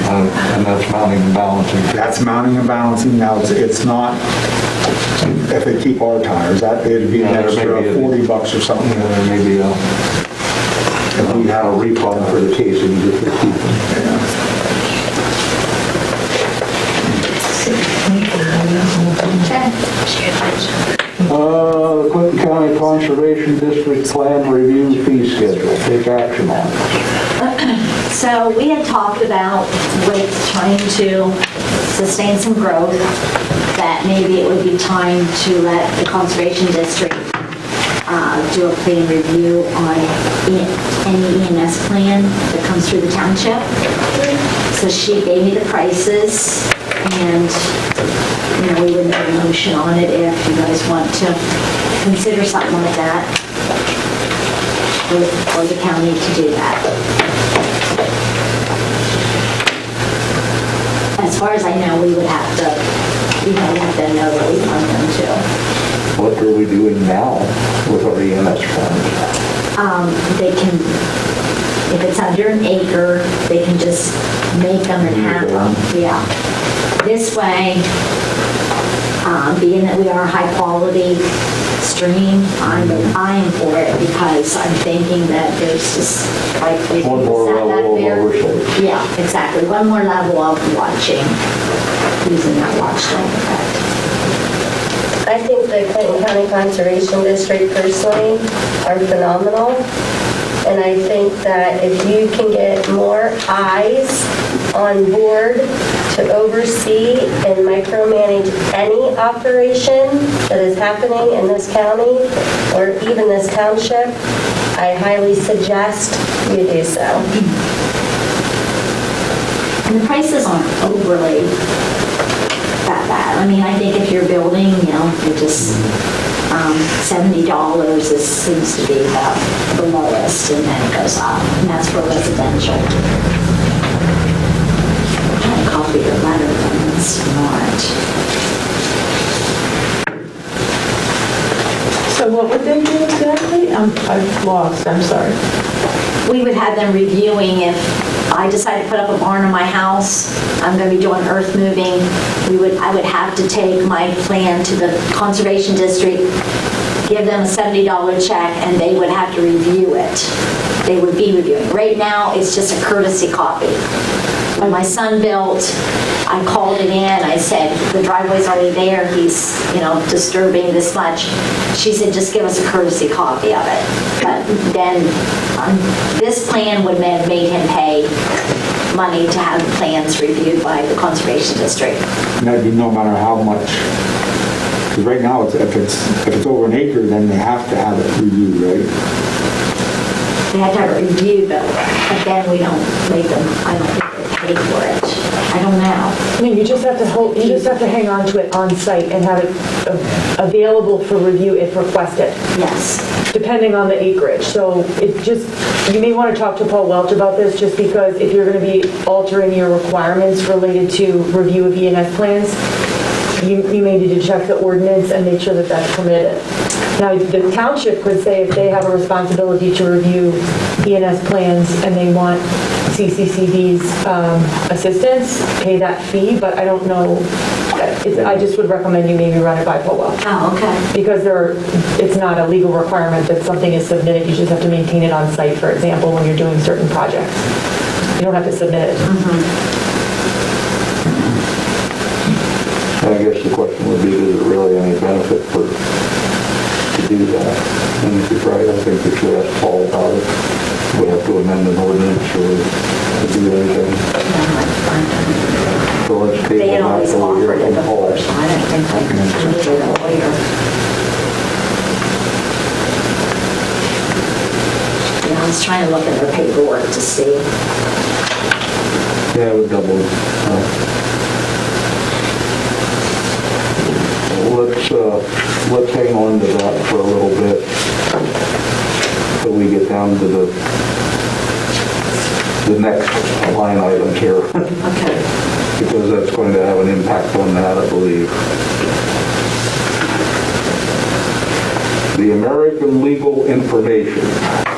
and that's mounting and balancing. That's mounting and balancing. Now, it's not, if they keep our tires, that it'd be an Yeah, there extra may be $40 or something. There may be if we had a refund for the casings if we keep them. The Clinton County Conservation District Plan Review Fee Schedule, take action on it. So we had talked about with trying to sustain some growth, that maybe it would be time to let the Conservation District do a plan review on any EMS plan that comes through the township. So she gave me the prices, and we would make a motion on it if you guys want to consider something like that, for the county to do that. As far as I know, we would have to, let them know that we want them to. What are we doing now with our EMS funds? They can, if it's under an acre, they can just make them and have them. Yeah. This way, being that we are a high quality stream, I'm for it because I'm thinking that there's just like one more level of oversight. Yeah, exactly. One more level of watching, using that watchdog effect. I think the Clinton County Conservation District personally are phenomenal. And I think that if you can get more eyes on board to oversee and micromanage any operation that is happening in this county or even this township, I highly suggest you do so. And the prices aren't overly that bad. I mean, I think if you're building, it just $70 seems to be the lowest, and then it goes up, and that's for residential. I'm trying to copy your letter, but it's not. So what would they do exactly? I've lost, I'm sorry. We would have them reviewing if I decide to put up a barn on my house, I'm going to be doing earth moving, I would have to take my plan to the Conservation District, give them a $70 check, and they would have to review it. They would be reviewing. Right now, it's just a courtesy copy. When my son built, I called it in, I said, the driveway's already there, he's, disturbing this much. She said, just give us a courtesy copy of it. But then, this plan would have made him pay money to have the plans reviewed by the Conservation District. No matter how much, because right now, if it's over an acre, then they have to have it reviewed, right? They have to have it reviewed, but then we don't make them, I don't think they pay for it. I don't know. I mean, you just have to hang on to it on site and have it available for review if requested. Yes. Depending on the acreage. So you may want to talk to Paul Welch about this, just because if you're going to be altering your requirements related to review of ENS plans, you may need to check the ordinance and make sure that that's permitted. Now, the township could say if they have a responsibility to review ENS plans and they want CCCD's assistance, pay that fee, but I don't know. I just would recommend you maybe run it by Paul Welch. Oh, okay. Because it's not a legal requirement that something is submitted. You just have to maintain it on site, for example, when you're doing certain projects. You don't have to submit it. I guess the question would be, is there really any benefit to do that? And if you're right, I think we should ask Paul about it. We have to amend an ordinance or to do anything. So let's table They that always till we hear offered it from Paul. before, so I don't think I needed a lawyer. I was trying to look at their paperwork to see. Yeah, we double. Let's hang on to that for a little bit till we get down to the next line item here. Okay. Because that's going to have an impact on that, I believe. the American Legal Information,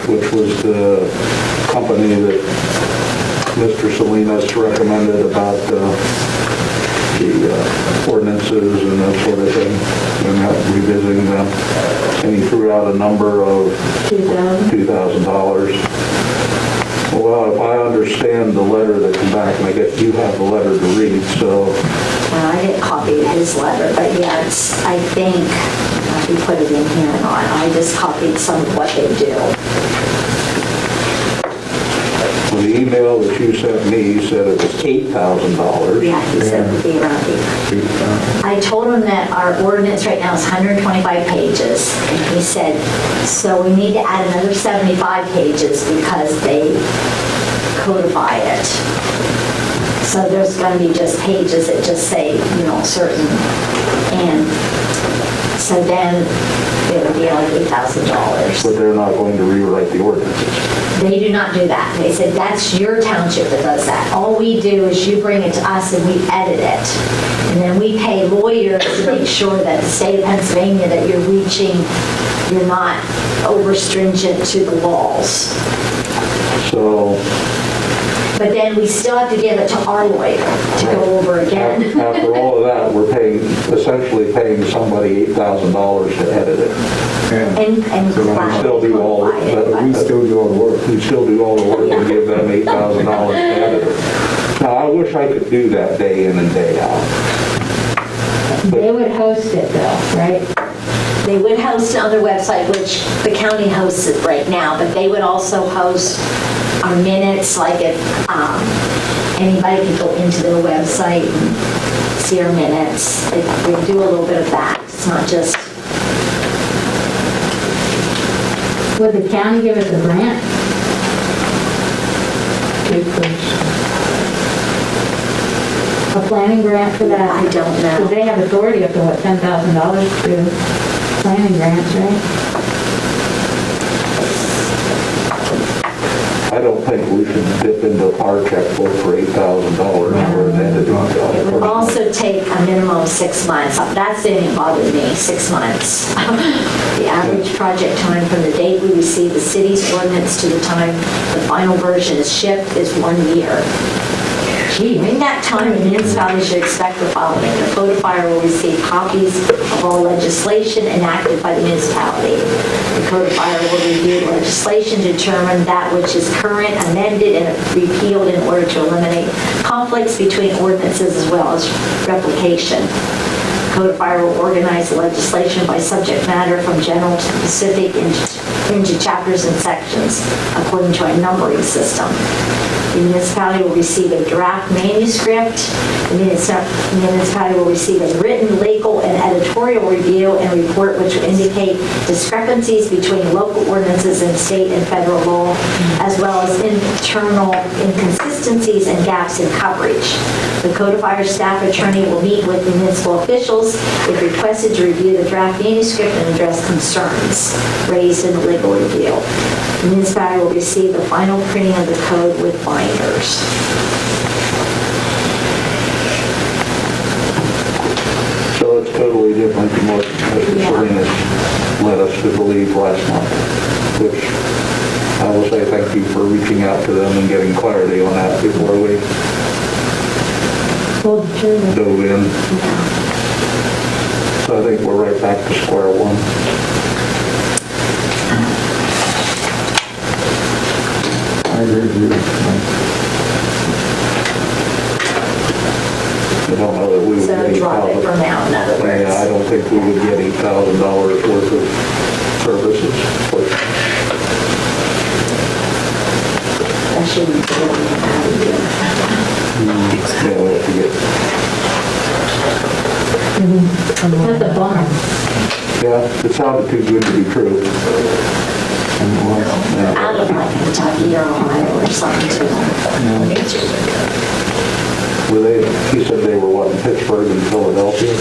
which was the company that Mr. Salinas recommended about the ordinances and that sort of thing, and revisiting them. And he threw out a number of $2,000. Well, if I understand the letter that came back, and I guess you have the letter to read, so. Well, I didn't copy his letter, but yeah, it's, I think, if you put it in here or not, I just copied some of what they do. Well, the email that you sent me said it was $8,000. Yeah, he said it would be around 8. I told him that our ordinance right now is 125 pages, and he said, so we need to add another 75 pages because they codify it. So there's going to be just pages that just say, you know, certain, and so then it would be like $8,000. But they're not going to rewrite the ordinances. They do not do that. They said, that's your township that does that. All we do is you bring it to us and we edit it. And then we pay lawyers to make sure that the state of Pennsylvania, that you're not over stringent to the laws. So. But then we still have to give it to our lawyer to go over again. After all of that, we're essentially paying somebody $8,000 to edit it. And we still do all the work. We still do all the work and give them $8,000 to edit it. Now, I wish I could do that day in and day out. They would host it though, right? They would host it on their website, which the county hosts it right now, but they would also host our minutes, like if anybody could go into their website and see our minutes. They do a little bit of that. It's not just... Would the county give us a grant? Good question. A planning grant for that? I don't know. Because they have authority up to, what, $10,000 to do planning grants, right? I don't think we should dip into our checkbook for $8,000 for an entity. It would also take a minimum of 6 months. That didn't bother me, 6 months. The average project time from the date we receive the city's ordinance to the time the final version is shipped is 1 year. During that time, the municipality should expect the following. The codifier will receive copies of all legislation enacted by the municipality. The codifier will review legislation to determine that which is current, amended, and repealed in order to eliminate conflicts between ordinances as well as replication. The codifier will organize the legislation by subject matter from general to specific into chapters and sections according to a numbering system. The municipality will receive a draft manuscript. The municipality will receive a written, legal, and editorial review and report which will indicate discrepancies between local ordinances and state and federal law, as well as internal inconsistencies and gaps in coverage. The codifier staff attorney will meet with municipal officials if requested to review the draft manuscript and address concerns raised in the legal review. The municipality will receive the final printing of the code with binders. So it's totally different from what Mr. Salinas led us to believe last month, which I will say thank you for reaching out to them and getting clarity on that before we dove in. So I think we're right back to square one. I agree with you. I don't know that we would So get drop it for now, in other words. Yeah, I don't think we would get $8,000 worth of services. That shouldn't be how to do it. Yeah, we have to get, That's a bummer. yeah, it sounded too good to be true. Out of like Kentucky or Ohio or something too. Were they, he said they were what, in Pittsburgh and Philadelphia?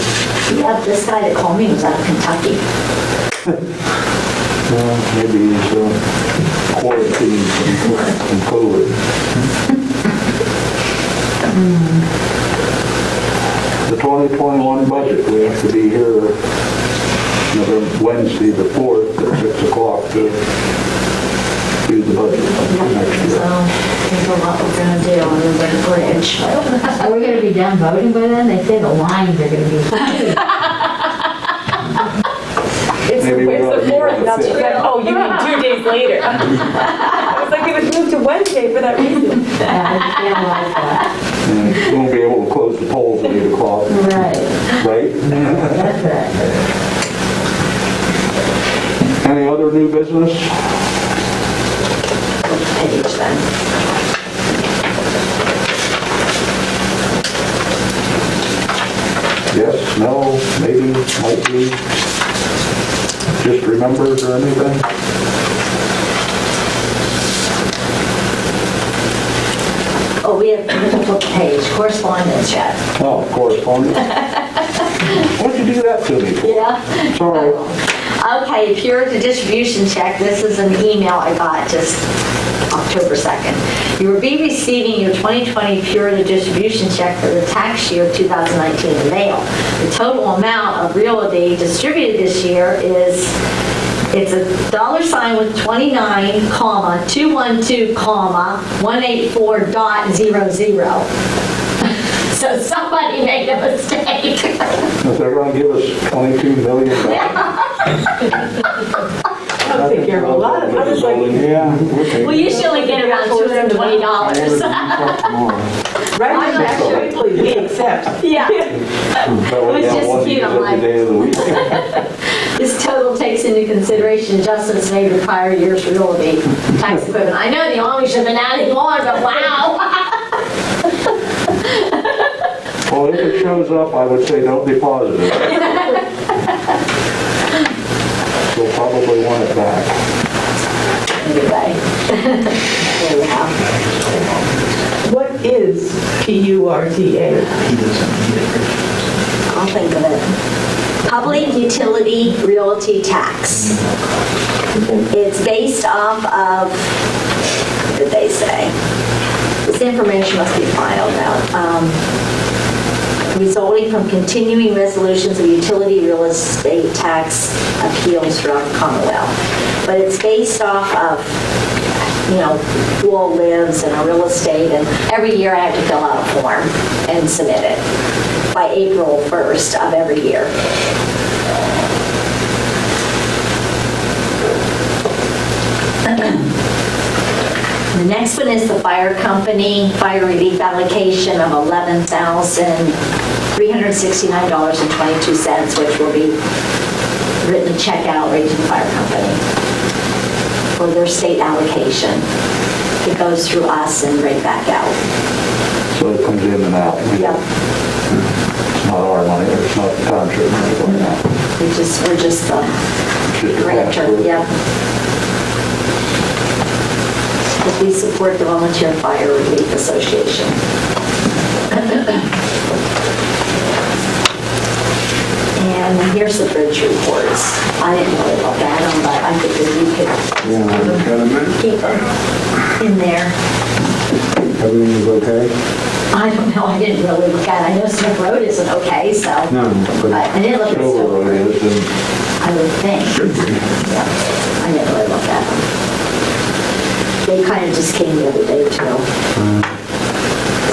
Yeah, this guy that called me was out of Kentucky. Well, maybe he's quarantined from COVID. The 2021 budget, we have to be here November, Wednesday, the 4th, at 6 o'clock to do the budget next So, year. there's a lot we're gonna do on the bridge. Are we gonna be done voting by then? They say the lines are gonna be huge. Maybe we ought to It's the meet on 4th, the not the 5th. 5th. Oh, you mean 2 days later. I was like, it was moved to Wednesday for that reason. Yeah, I just didn't like that. And we won't be able to close the polls at 8 o'clock, Right, right? that's right. Any other new business? Page then. Yes, no, maybe, might be, just remembered or anything? Oh, we have a page, correspondence yet. Oh, correspondence. Why'd you do that to me for? Yeah. Sorry. Okay, Purity distribution check. This is an email I got just October 2nd. You will be receiving your 2020 Purity distribution check for the tax year 2019 in the mail. The total amount of realty distributed this year is, it's a $ with 29, comma, 212, comma, 184.00. So somebody made a mistake. If they're gonna give us $22 million. I'll take care of a lot of, I was like, Yeah, okay. We usually get around $220. right, actually, we accept. Yeah. It was just cute, I'm like- Every day of the week. This total takes into consideration adjustments made to prior year's realty tax equivalent. I know the Army should have been adding more, but wow. Well, if it shows up, I would say don't be positive. We'll probably want it back. Anyway. There we have. What is PURTA? I'll think of it. Public Utility Realty Tax. It's based off of, what did they say? This information must be filed out. Resulting from continuing resolutions of utility real estate tax appeals throughout the Commonwealth. But it's based off of, you know, who all lives in a real estate, and every year I have to fill out a form and submit it by April 1st of every year. The next one is the fire company, fire relief allocation of $11,369.22, which will be written check out right to the fire company for their state allocation. It goes through us and right back out. So it comes in and out. Yep. It's not our money, or it's not the township money going out. We're just the It's just a grantor, pass-through. yep. Because we support the Volunteer Fire Relief Association. And here's the bridge reports. I didn't really look at them, but I figured you could keep them in there. Everything is okay? I don't know, I didn't really look at it. I know Smith Road isn't okay, so. No, but I didn't look at Silver Silver Road Road. is, and I would think. Yeah, I didn't really look at them. They kind of just came the other day too.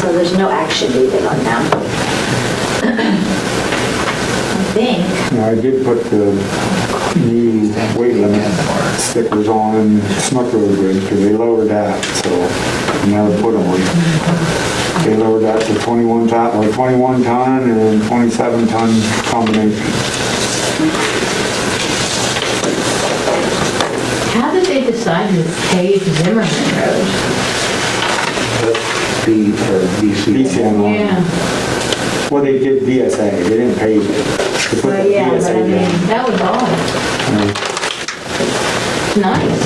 So there's no action needed on them. I think. Yeah, I did put the new weight limit stickers on Snook Road Bridge, because they lowered that, so I never put them on. They lowered that to 21 ton and 27 ton combination. How did they decide to pave Zimmerman Road? that's DC. DCN line. Yeah. Well, they did DSA, they didn't pave it. They put Well, the yeah, but I DSA mean, down. that was all. Nice.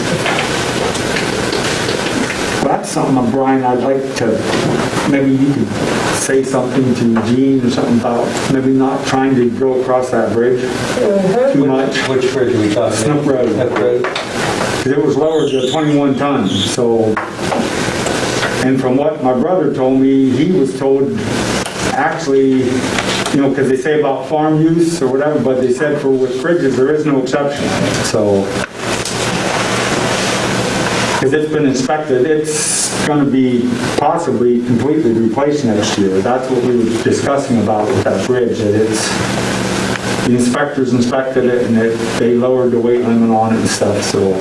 Well, that's something, Brian, I'd like to, maybe you could say something to Gene or something about maybe not trying to go across that bridge too much. Which bridge are we talking? Snook Road. Snook Road? 'Cause it was lowered to 21 tons, so, and from what my brother told me, he was told actually, because they say about farm use or whatever, but they said for with bridges, there is no exception, so. Because it's been inspected, it's gonna be possibly completely replaced next year. That's what we were discussing about with that bridge, that the inspectors inspected it and they lowered the weight limit on it and stuff, so.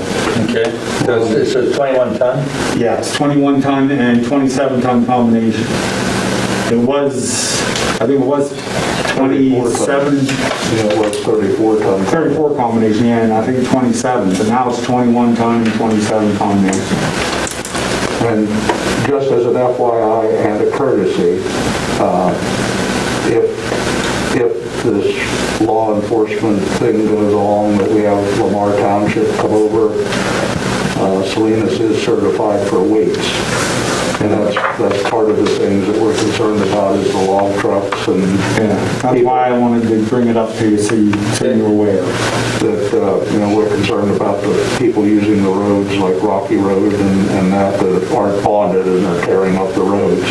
Okay. So it's 21 ton? Yeah, it's 21 ton and 27 ton combination. It was, I think it was 27. Yeah, it was 34 ton. 34 combination, yeah, and I think 27, but now it's 21 ton and 27 combination. And just as an FYI and a courtesy, if this law enforcement thing goes along, that we have Lamar Township come over, Salinas is certified for weights. And that's part of the things that we're concerned about is the log trucks and. Yeah, that's why I wanted to bring it up to you so you're aware. That, we're concerned about the people using the roads like Rocky Road and that aren't bonded and are tearing up the roads.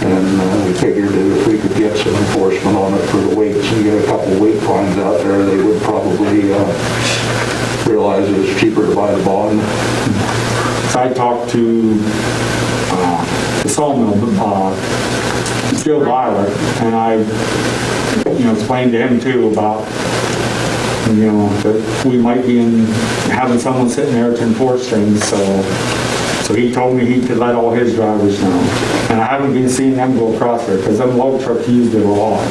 And we figured that if we could get some enforcement on it for the weights and get a couple weight fines out there, they would probably realize that it's cheaper to buy the bond. So I talked to the sawmill, Bill Weiler, and I, explained to him too about, that we might be having someone sitting there to enforce things, so he told me he could let all his drivers know. And I haven't been seeing them go across there, because them log trucks used it a lot.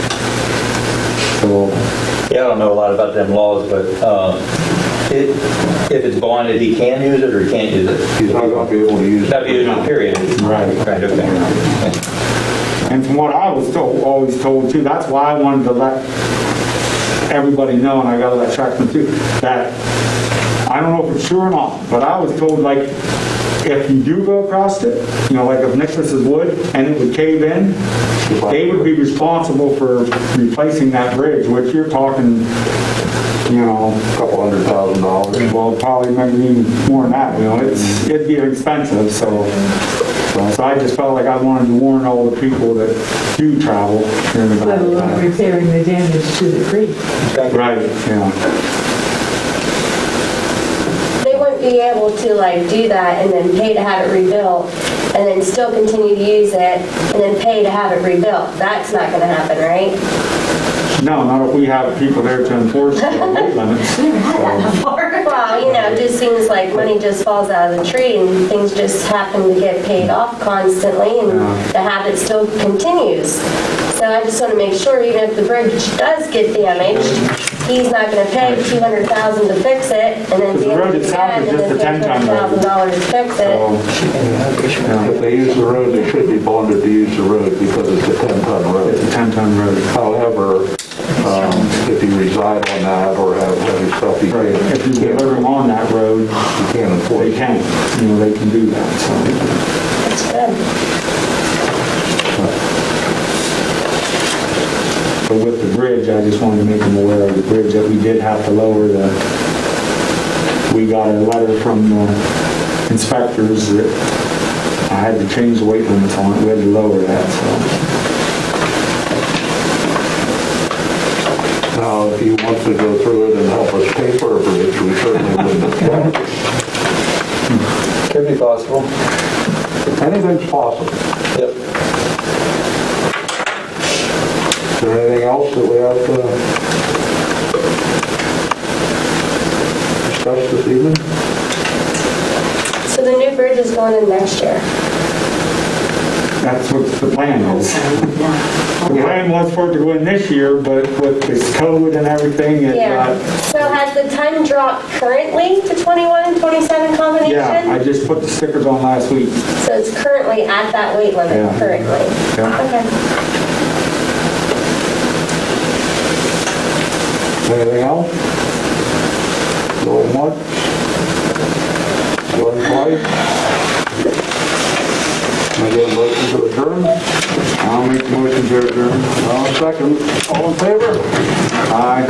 So. Yeah, I don't know a lot about them laws, but if it's bonded, he can use it or he can't use it? He's not going to be able to use it. Not be able to, period. Right. Right, okay. And from what I was always told too, that's why I wanted to let everybody know, and I got to let Trackman too, that I don't know if it's true or not, but I was told, like, if you do go across it, like if Nicholas's would, and it would cave in, they would be responsible for replacing that bridge, which you're talking, a couple $100,000. Well, probably maybe even more than that, it'd be expensive, so I just felt like I wanted to warn all the people that do travel here in the Let alone repairing the damage to the creek. Right, yeah. They wouldn't be able to do that and then pay to have it rebuilt and then still continue to use it and then pay to have it rebuilt. That's not going to happen, right? No, not if we have people there to enforce the weight limits. Well, it just seems like money just falls out of the tree and things just happen to get paid off constantly and the habit still continues. So I just want to make sure, even if the bridge does get damaged, he's not going to pay $200,000 to fix it and then The road itself is just a 10-ton road. $200,000 to fix it. If they use the road, they should be bonded to use the road because it's a 10-ton road. It's a 10-ton road. However, if you reside on that or have heavy stuff, you Right, if you deliver them on that road, you can't enforce they it. can, they can do that, so. That's good. But with the bridge, I just wanted to make them aware of the bridge, that we did have to lower we got a letter from the inspectors that I had to change the weight limits on it, we had to lower that, so. Now, if you want to go through it and help us pay for a bridge, we certainly wouldn't. Could be possible. Anything's possible. Yep. Is there anything else that we have to discuss this evening? So the new bridge is going in next year. That's what the plan is. The plan was for it to go in this year, but with this code and everything, it Yeah. So has the ton dropped currently to 21 and 27 combination? yeah, I just put the stickers on last week. So it's currently at that weight limit, Yeah. currently? Yeah. Okay. Anything else? Going once? Going twice? Can I get a motion to adjourn? I'll make the motion to adjourn. Second. All in favor? Aye.